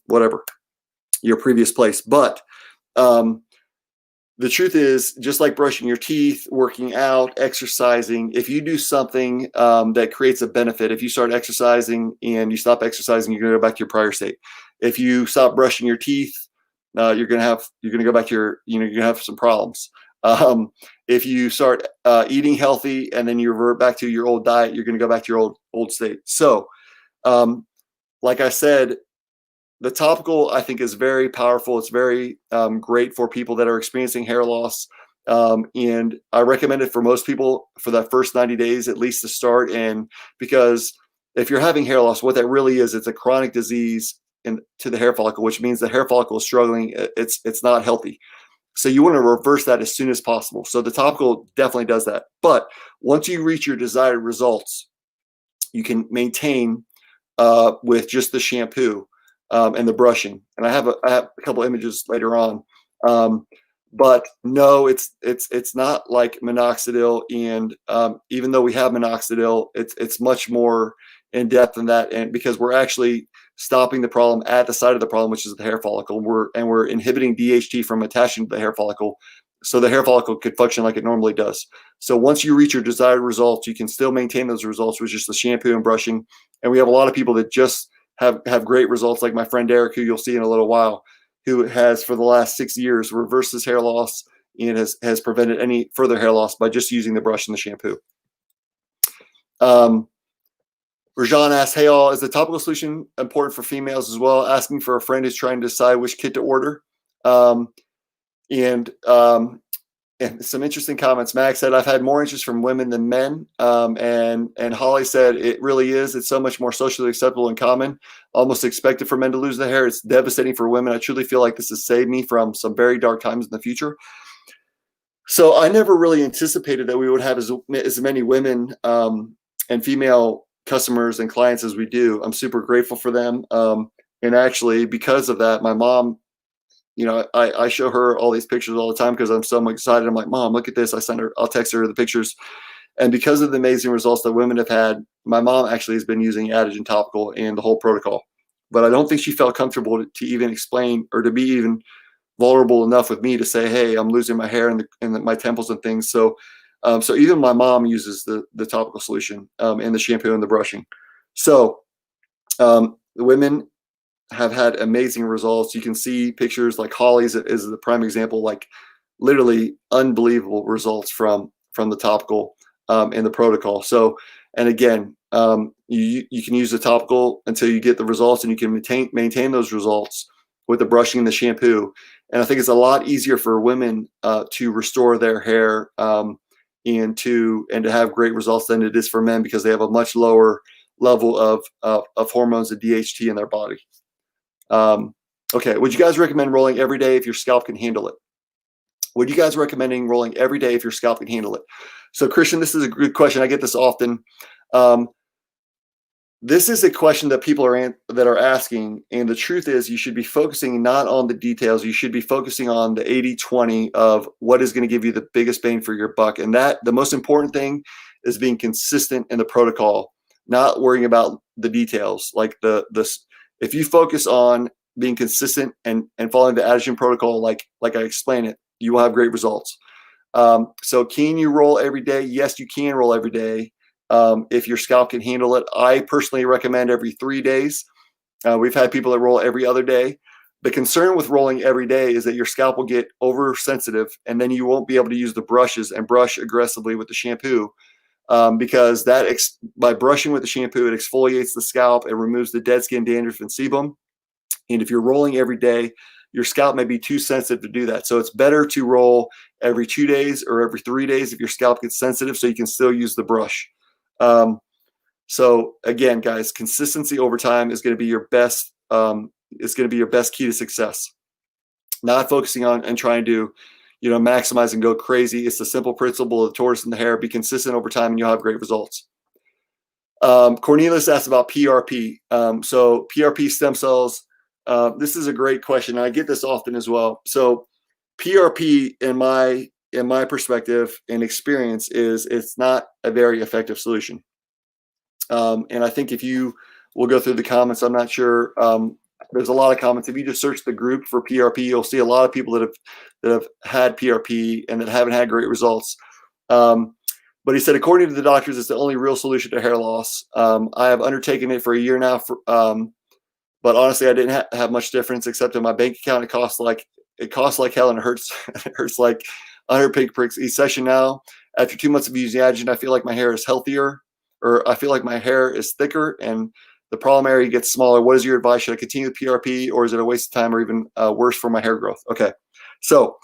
whatever, your previous place. But the truth is, just like brushing your teeth, working out, exercising, if you do something that creates a benefit, if you start exercising and you stop exercising, you're going to go back to your prior state. If you stop brushing your teeth, you're going to go back to you're going to have some problems. If you start eating healthy and then you revert back to your old diet, you're going to go back to your old state. So, like I said, the topical, I think, is very powerful. It's very great for people that are experiencing hair loss. And I recommend it for most people for that first 90 days, at least to start. And because if you're having hair loss, what that really is, it's a chronic disease to the hair follicle, which means the hair follicle is struggling. It's not healthy. So you want to reverse that as soon as possible. So the topical definitely does that. But once you reach your desired results, you can maintain with just the shampoo and the brushing. And I have a couple images later on. But no, it's not like Minoxidil. And even though we have Minoxidil, it's much more in depth than that. And because we're actually stopping the problem at the site of the problem, which is the hair follicle, we're inhibiting DHT from attaching to the hair follicle, so the hair follicle could function like it normally does. So once you reach your desired results, you can still maintain those results with just the shampoo and brushing. And we have a lot of people that just have great results, like my friend Derek, who you'll see in a little while, who has for the last 6 years reversed his hair loss and has prevented any further hair loss by just using the brush and the shampoo. Rajan asks, hey all, is the topical solution important for females as well? Asking for a friend who's trying to decide which kit to order. And some interesting comments. Max said, I've had more interest from women than men. And Holly said, it really is. It's so much more socially acceptable and common. Almost expected for men to lose their hair. It's devastating for women. I truly feel like this has saved me from some very dark times in the future. So I never really anticipated that we would have as many women and female customers and clients as we do. I'm super grateful for them. And actually, because of that, my mom, I show her all these pictures all the time because I'm so excited. I'm like, Mom, look at this. I'll text her the pictures. And because of the amazing results that women have had, my mom actually has been using Adegen topical and the whole protocol. But I don't think she felt comfortable to even explain or to be even vulnerable enough with me to say, hey, I'm losing my hair and my temples and things. So even my mom uses the topical solution and the shampoo and the brushing. So the women have had amazing results. You can see pictures like Holly's is the prime example, like literally unbelievable results from the topical and the protocol. So, and again, you can use the topical until you get the results, and you can maintain those results with the brushing and the shampoo. And I think it's a lot easier for women to restore their hair and to have great results than it is for men, because they have a much lower level of hormones and DHT in their body. Okay, would you guys recommend rolling every day if your scalp can handle it? Would you guys recommending rolling every day if your scalp can handle it? So Christian, this is a good question. I get this often. This is a question that people are asking, and the truth is you should be focusing not on the details. You should be focusing on the 80-20 of what is going to give you the biggest bang for your buck. And that the most important thing is being consistent in the protocol, not worrying about the details. Like if you focus on being consistent and following the Adegen protocol, like I explained it, you will have great results. So can you roll every day? Yes, you can roll every day. If your scalp can handle it. I personally recommend every 3 days. We've had people that roll every other day. The concern with rolling every day is that your scalp will get oversensitive, and then you won't be able to use the brushes and brush aggressively with the shampoo, because by brushing with the shampoo, it exfoliates the scalp and removes the dead skin, dandruff, and sebum. And if you're rolling every day, your scalp may be too sensitive to do that. So it's better to roll every 2 days or every 3 days if your scalp gets sensitive, so you can still use the brush. So again, guys, consistency over time is going to be your best. It's going to be your best key to success. Not focusing on and trying to, maximize and go crazy. It's the simple principle of the tortoise and the hare. Be consistent over time, and you'll have great results. Cornelius asked about PRP. So PRP stem cells. This is a great question. I get this often as well. So PRP, in my perspective and experience, it's not a very effective solution. And I think if you will go through the comments, I'm not sure. There's a lot of comments. If you just search the group for PRP, you'll see a lot of people that have had PRP and that haven't had great results. But he said, according to the doctors, it's the only real solution to hair loss. I have undertaken it for a year now. But honestly, I didn't have much difference except in my bank account. It costs like hell, and it hurts. It hurts like 100 pig pricks each session now. After 2 months of using Adegen, I feel like my hair is healthier, or I feel like my hair is thicker, and the problem area gets smaller. What is your advice? Should I continue with PRP, or is it a waste of time, or even worse for my hair growth? Okay, so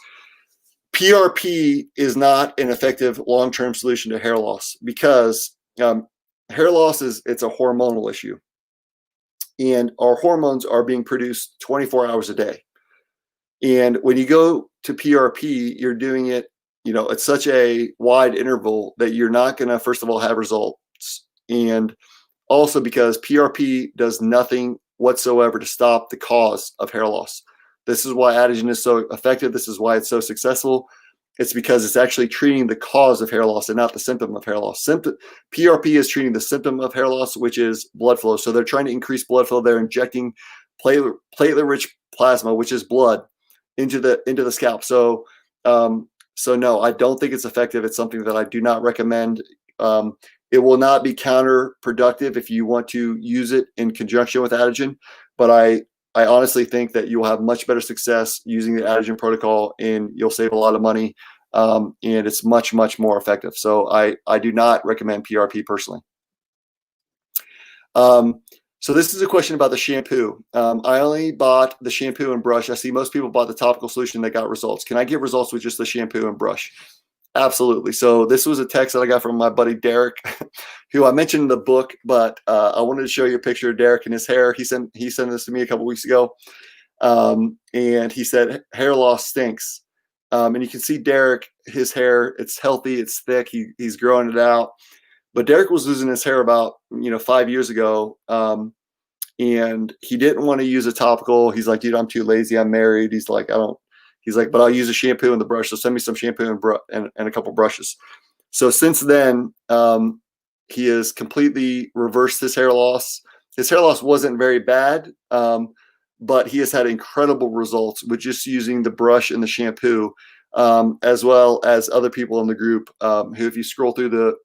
PRP is not an effective long-term solution to hair loss, because hair loss it's a hormonal issue, and our hormones are being produced 24 hours a day. And when you go to PRP, you're doing it, at such a wide interval that you're not going to, first of all, have results. And also because PRP does nothing whatsoever to stop the cause of hair loss. This is why Adegen is so effective. This is why it's so successful. It's because it's actually treating the cause of hair loss and not the symptom of hair loss. PRP is treating the symptom of hair loss, which is blood flow. So they're trying to increase blood flow. They're injecting platelet-rich plasma, which is blood, into the scalp. So no, I don't think it's effective. It's something that I do not recommend. It will not be counterproductive if you want to use it in conjunction with Adegen, but I honestly think that you will have much better success using the Adegen protocol, and you'll save a lot of money, and it's much, much more effective. So I do not recommend PRP personally. So this is a question about the shampoo. I only bought the shampoo and brush. I see most people bought the topical solution that got results. Can I get results with just the shampoo and brush? Absolutely. So this was a text that I got from my buddy Derek, who I mentioned in the book, but I wanted to show you a picture of Derek and his hair. He sent this to me a couple weeks ago, and he said hair loss stinks. And you can see Derek, his hair, it's healthy, it's thick, he's growing it out. But Derek was losing his hair about 5 years ago, and he didn't want to use a topical. He's like, dude, I'm too lazy. I'm married. He's like, I don't. He's like, but I'll use a shampoo and the brush. So send me some shampoo and a couple brushes. So since then, he has completely reversed his hair loss. His hair loss wasn't very bad, but he has had incredible results with just using the brush and the shampoo, as well as other people in the group who, if you scroll through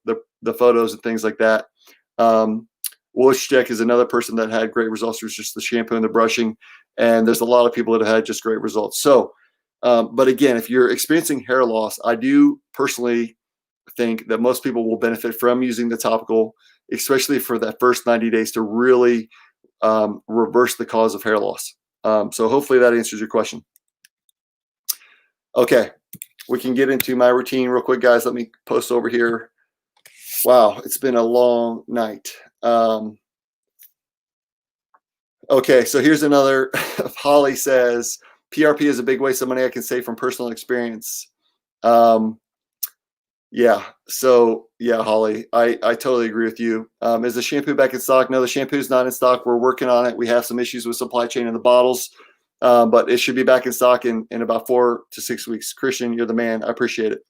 the photos and things like that, Wojciech is another person that had great results with just the shampoo and the brushing. And there's a lot of people that have had just great results. So, but again, if you're experiencing hair loss, I do personally think that most people will benefit from using the topical, especially for that first 90 days to really reverse the cause of hair loss. So hopefully that answers your question. Okay, we can get into my routine real quick, guys. Let me post over here. Wow, it's been a long night. Okay, so here's another. Holly says, PRP is a big waste of money I can save from personal experience. Yeah, so yeah, Holly, I totally agree with you. Is the shampoo back in stock? No, the shampoo's not in stock. We're working on it. We have some issues with supply chain in the bottles, but it should be back in stock in about 4 to 6 weeks. Christian, you're the man. I appreciate it.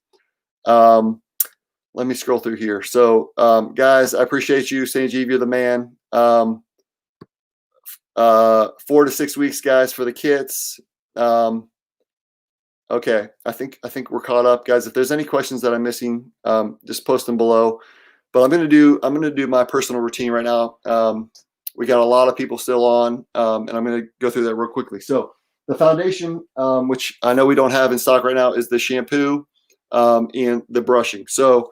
Let me scroll through here. So, guys, I appreciate you. Sanjeev, you're the man. 4 to 6 weeks, guys, for the kits. Okay, I think we're caught up, guys. If there's any questions that I'm missing, just post them below. But I'm gonna do my personal routine right now. We got a lot of people still on, and I'm gonna go through that real quickly. So the foundation, which I know we don't have in stock right now, is the shampoo and the brushing. So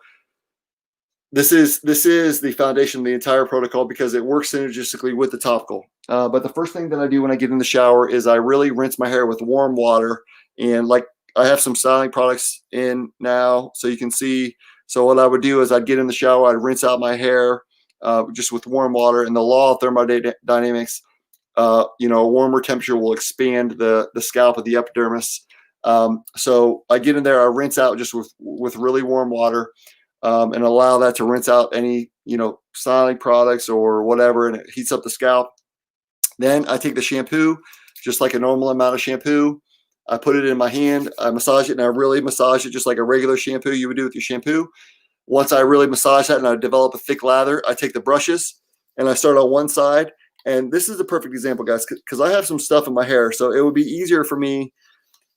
this is the foundation of the entire protocol because it works synergistically with the topical. But the first thing that I do when I get in the shower is I really rinse my hair with warm water. And like I have some styling products in now, so you can see. So what I would do is I'd get in the shower, I'd rinse out my hair just with warm water. And the law of thermodynamics, a warmer temperature will expand the scalp of the epidermis. So I get in there, I rinse out just with really warm water, and allow that to rinse out any styling products or whatever, and it heats up the scalp. Then I take the shampoo, just like a normal amount of shampoo. I put it in my hand, I massage it, and I really massage it just like a regular shampoo you would do with your shampoo. Once I really massage that and I develop a thick lather, I take the brushes and I start on one side. And this is the perfect example, guys, because I have some stuff in my hair. So it would be easier for me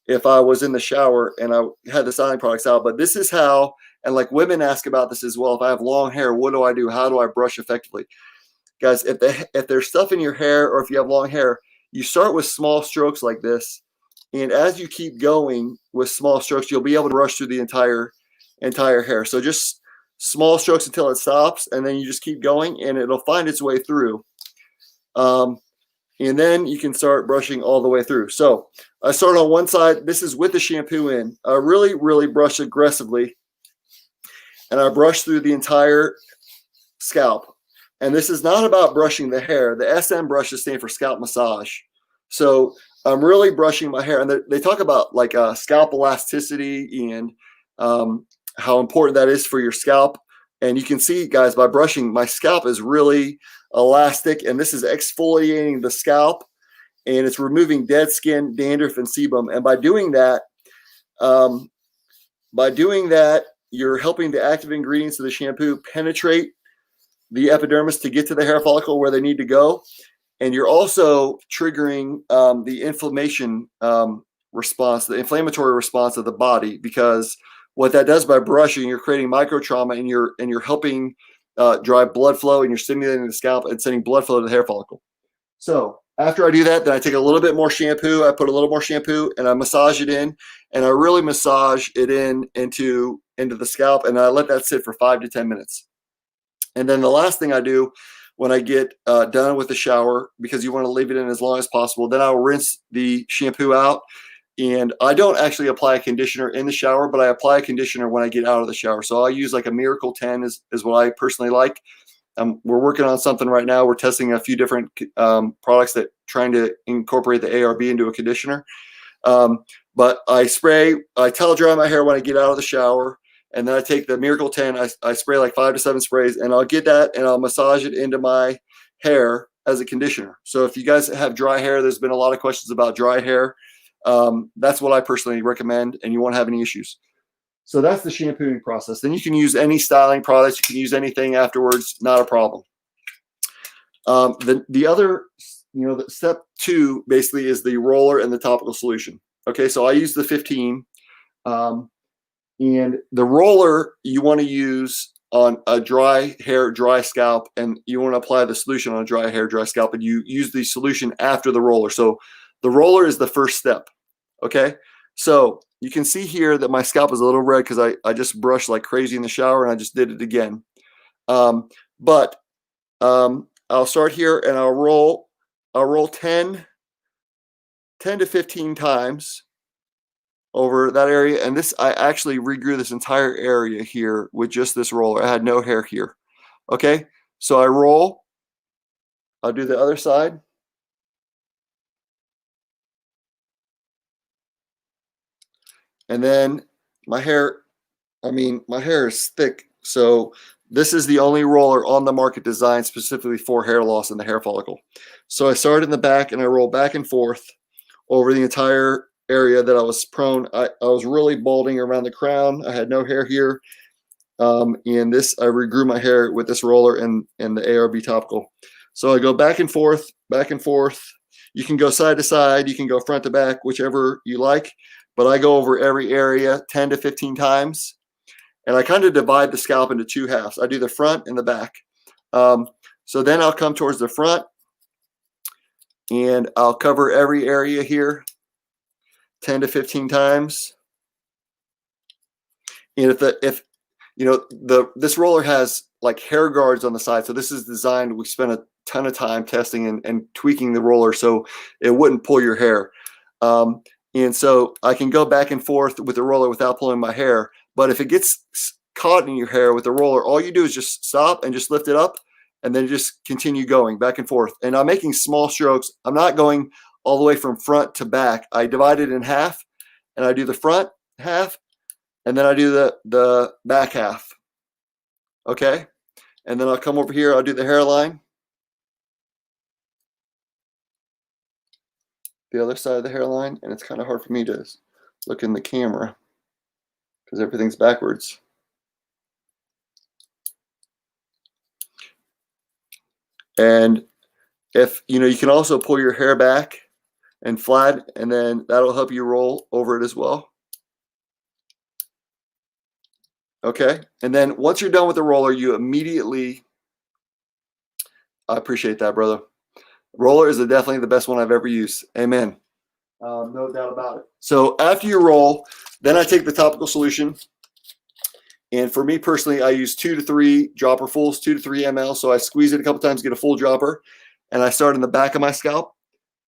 if I was in the shower and I had the styling products out. But this is how, and like women ask about this as well. If I have long hair, what do I do? How do I brush effectively? Guys, if there's stuff in your hair or if you have long hair, you start with small strokes like this. And as you keep going with small strokes, you'll be able to brush through the entire hair. So just small strokes until it stops, and then you just keep going, and it'll find its way through. And then you can start brushing all the way through. So I start on one side. This is with the shampoo in. I really, really brush aggressively, and I brush through the entire scalp. And this is not about brushing the hair. The SM brushes stand for scalp massage. So I'm really brushing my hair, and they talk about like scalp elasticity and how important that is for your scalp. And you can see, guys, by brushing, my scalp is really elastic, and this is exfoliating the scalp, and it's removing dead skin, dandruff, and sebum. And by doing that, you're helping the active ingredients of the shampoo penetrate the epidermis to get to the hair follicle where they need to go. And you're also triggering the inflammation response, the inflammatory response of the body, because what that does by brushing, you're creating micro trauma, and you're helping drive blood flow, and you're stimulating the scalp and sending blood flow to the hair follicle. So after I do that, then I take a little bit more shampoo. I put a little more shampoo and I massage it in, and I really massage it into the scalp, and I let that sit for 5 to 10 minutes. And then the last thing I do when I get done with the shower, because you want to leave it in as long as possible, then I'll rinse the shampoo out. And I don't actually apply a conditioner in the shower, but I apply a conditioner when I get out of the shower. So I use like a Miracle 10 is what I personally like. We're working on something right now. We're testing a few different products that trying to incorporate the ARB into a conditioner. But I towel dry my hair when I get out of the shower, And then I take the Miracle 10, I spray like 5 to 7 sprays, and I'll get that and I'll massage it into my hair as a conditioner. So if you guys have dry hair, there's been a lot of questions about dry hair. That's what I personally recommend, and you won't have any issues. So that's the shampooing process. Then you can use any styling products. You can use anything afterwards, not a problem. The other, the step 2 basically is the roller and the topical solution. Okay, so I use the 15. And the roller you want to use on a dry hair, dry scalp, and you want to apply the solution on a dry hair, dry scalp, and you use the solution after the roller. So the roller is the first step. Okay, so you can see here that my scalp is a little red because I just brushed like crazy in the shower, and I just did it again. I'll start here and I'll roll 10 to 15 times over that area. And this, I actually regrew this entire area here with just this roller. I had no hair here. Okay, so I roll. I'll do the other side. And then my hair is thick. So this is the only roller on the market designed specifically for hair loss in the hair follicle. So I start in the back and I roll back and forth over the entire area that I was prone. I was really balding around the crown. I had no hair here. And this, I regrew my hair with this roller and the ARB topical. So I go back and forth, back and forth. You can go side to side. You can go front to back, whichever you like. But I go over every area 10 to 15 times. And I kind of divide the scalp into 2 halves. I do the front and the back. So then I'll come towards the front and I'll cover every area here 10 to 15 times. And this roller has like hair guards on the side. So this is designed, we spent a ton of time testing and tweaking the roller so it wouldn't pull your hair. And so I can go back and forth with the roller without pulling my hair. But if it gets caught in your hair with the roller, all you do is just stop and just lift it up and then just continue going back and forth. And I'm making small strokes. I'm not going all the way from front to back. I divide it in half and I do the front half and then I do the back half. Okay. And then I'll come over here. I'll do the hairline. The other side of the hairline. And it's kind of hard for me to look in the camera because everything's backwards. And if, you can also pull your hair back and flat, and then that'll help you roll over it as well. Okay. And then once you're done with the roller, you immediately, I appreciate that, brother. Roller is definitely the best one I've ever used. Amen. No doubt about it. So after you roll, then I take the topical solution. And for me personally, I use 2 to 3 dropperfuls, 2 to 3 ml. So I squeeze it a couple times, get a full dropper. And I start in the back of my scalp.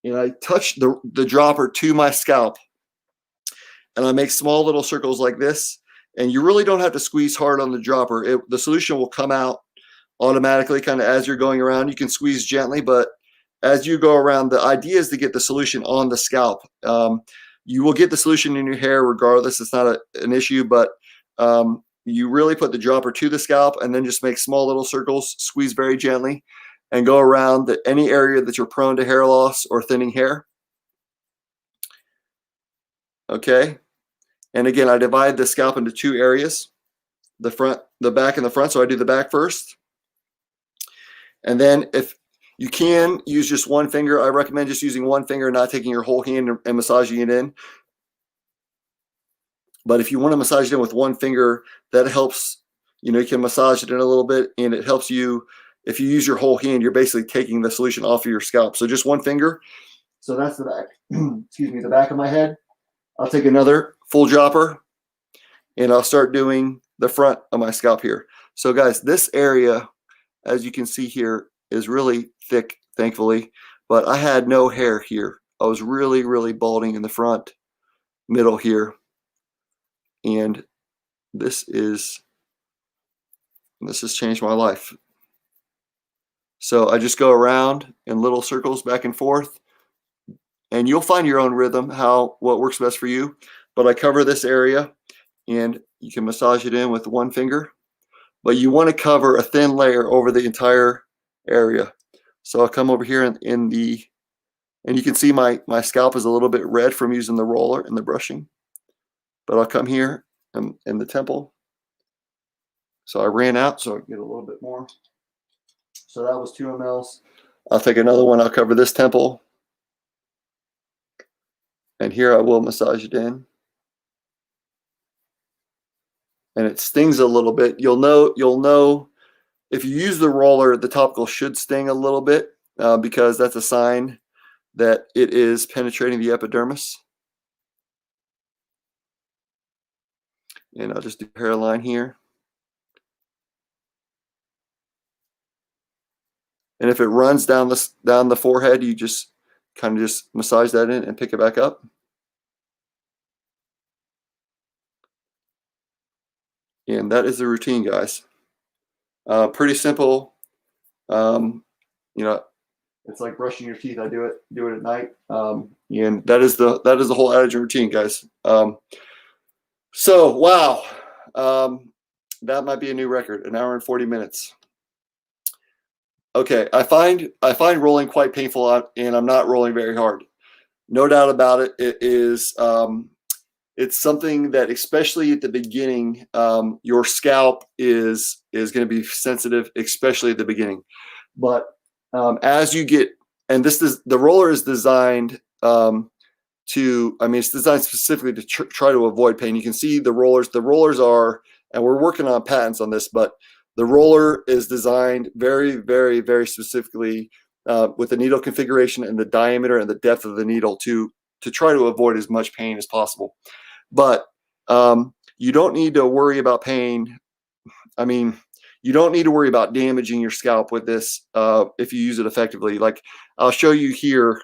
And I touch the dropper to my scalp. And I make small little circles like this. And you really don't have to squeeze hard on the dropper. The solution will come out automatically kind of as you're going around. You can squeeze gently, but as you go around, the idea is to get the solution on the scalp. You will get the solution in your hair regardless. It's not an issue, but you really put the dropper to the scalp and then just make small little circles, squeeze very gently, and go around any area that you're prone to hair loss or thinning hair. Okay. And again, I divide the scalp into 2 areas, the front, the back, and the front. So I do the back first. And then if you can use just one finger, I recommend just using one finger, not taking your whole hand and massaging it in. But if you want to massage it in with one finger, that helps. You can massage it in a little bit, and it helps you. If you use your whole hand, you're basically taking the solution off of your scalp. So just one finger. So that's the back. Excuse me, the back of my head. I'll take another full dropper, and I'll start doing the front of my scalp here. So guys, this area, as you can see here, is really thick, thankfully, but I had no hair here. I was really, really balding in the front, middle here. And this has changed my life. So I just go around in little circles back and forth, and you'll find your own rhythm, what works best for you. But I cover this area, and You can massage it in with one finger, but you want to cover a thin layer over the entire area. So I'll come over here and you can see my scalp is a little bit red from using the roller and the brushing. But I'll come here in the temple. So I ran out, so I get a little bit more. So that was 2 mLs. I'll take another one. I'll cover this temple. And here I will massage it in. And it stings a little bit. You'll know if you use the roller, the topical should sting a little bit because that's a sign that it is penetrating the epidermis. And I'll just do hairline here. And if it runs down the forehead, you just kind of just massage that in and pick it back up. And that is the routine, guys. Pretty simple. You know, it's like brushing your teeth. I do it at night. And that is the whole Adegen routine, guys. So wow, that might be a new record, 1 hour and 40 minutes. Okay, I find rolling quite painful, and I'm not rolling very hard. No doubt about it. It is. It's something that, especially at the beginning, your scalp is going to be sensitive, especially at the beginning. But as you get, and the roller is designed it's designed specifically to try to avoid pain. You can see the rollers. The rollers are, and we're working on patents on this, but the roller is designed very, very, very specifically with the needle configuration and the diameter and the depth of the needle to try to avoid as much pain as possible. But you don't need to worry about pain. I mean, you don't need to worry about damaging your scalp with this if you use it effectively. Like I'll show you here.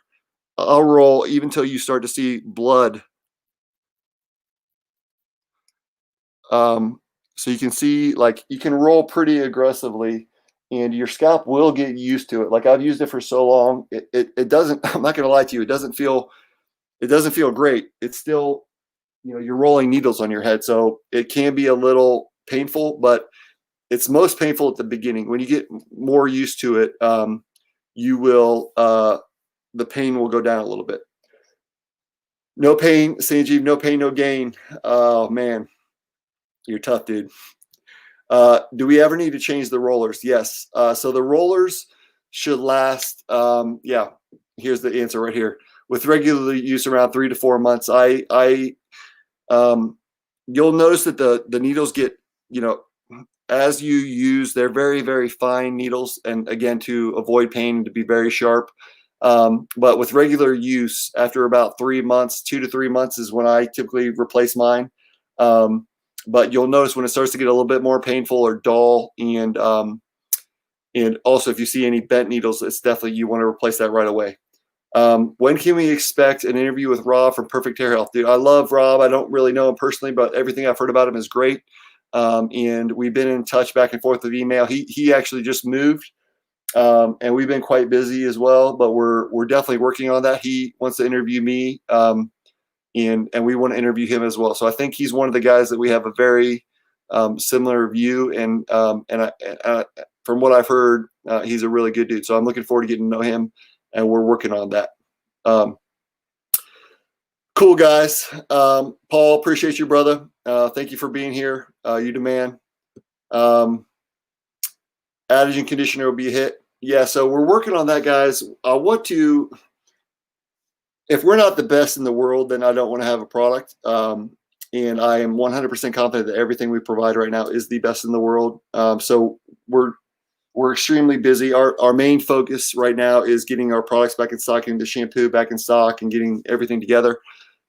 I'll roll even till you start to see blood. So you can see, like, you can roll pretty aggressively and your scalp will get used to it. Like I've used it for so long, it doesn't, I'm not going to lie to you. It doesn't feel great. It's still, you know, you're rolling needles on your head. So it can be a little painful, but it's most painful at the beginning. When you get more used to it, you will, the pain will go down a little bit. No pain, Sanjeev, no pain, no gain. Oh man, you're tough, dude. Do we ever need to change the rollers? Yes. So the rollers should last, yeah, here's the answer right here. With regular use around 3 to 4 months, you'll notice that the needles get, you know, as you use, they're very, very fine needles. And again, to avoid pain, to be very sharp. But with regular use, after about 3 months, 2 to 3 months is when I typically replace mine. But you'll notice when it starts to get a little bit more painful or dull, and also if you see any bent needles, it's definitely, you want to replace that right away. When can we expect an interview with Rob from Perfect Hair Health? Dude, I love Rob. I don't really know him personally, but everything I've heard about him is great. And we've been in touch back and forth with email. He actually just moved, and we've been quite busy as well, but we're definitely working on that. He wants to interview me, and we want to interview him as well. So I think he's one of the guys that we have a very similar view, and from what I've heard, he's a really good dude. So I'm looking forward to getting to know him, and we're working on that. Cool, guys. Paul, appreciate you, brother. Thank you for being here. You the man. Adegen conditioner will be a hit. Yeah, so we're working on that, guys. I want to, if we're not the best in the world, then I don't want to have a product. And I am 100% confident that everything we provide right now is the best in the world. So we're extremely busy. Our main focus right now is getting our products back in stock, getting the shampoo back in stock, and getting everything together.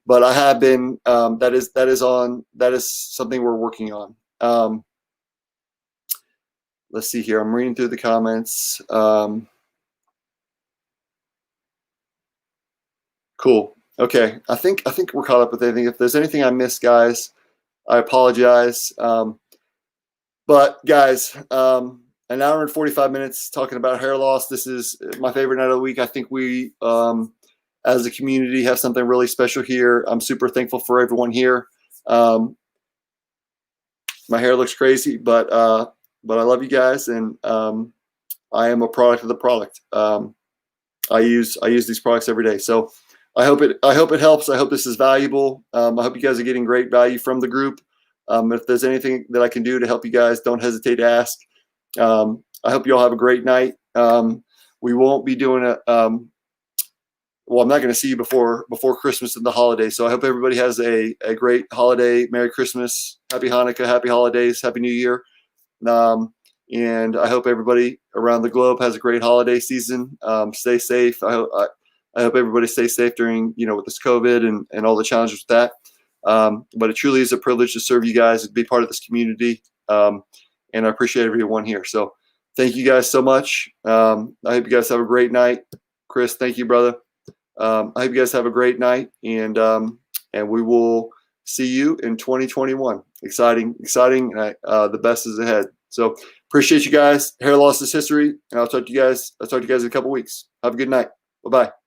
But I have been, that is something we're working on. Let's see here. I'm reading through the comments. Cool. Okay. I think we're caught up with anything. If there's anything I missed, guys, I apologize. But guys, 1 hour and 45 minutes talking about hair loss. This is my favorite night of the week. I think we, as a community, have something really special here. I'm super thankful for everyone here. My hair looks crazy, but I love you guys, and I am a product of the product. I use these products every day, so I hope it helps. I hope this is valuable. I hope you guys are getting great value from the group. If there's anything that I can do to help you guys, don't hesitate to ask. I hope you all have a great night. We won't be doing a well, I'm not going to see you before Christmas and the holidays. So I hope everybody has a great holiday. Merry Christmas, Happy Hanukkah, Happy Holidays, Happy New Year. And I hope everybody around the globe has a great holiday season. Stay safe. I hope everybody stays safe during, with this COVID and all the challenges with that. But it truly is a privilege to serve you guys and be part of this community. And I appreciate everyone here. So thank you guys so much. I hope you guys have a great night. Chris, thank you, brother. I hope you guys have a great night, and we will see you in 2021. Exciting. The best is ahead. So appreciate you guys. Hair loss is history, and I'll talk to you guys in a couple weeks. Have a good night. Bye-bye.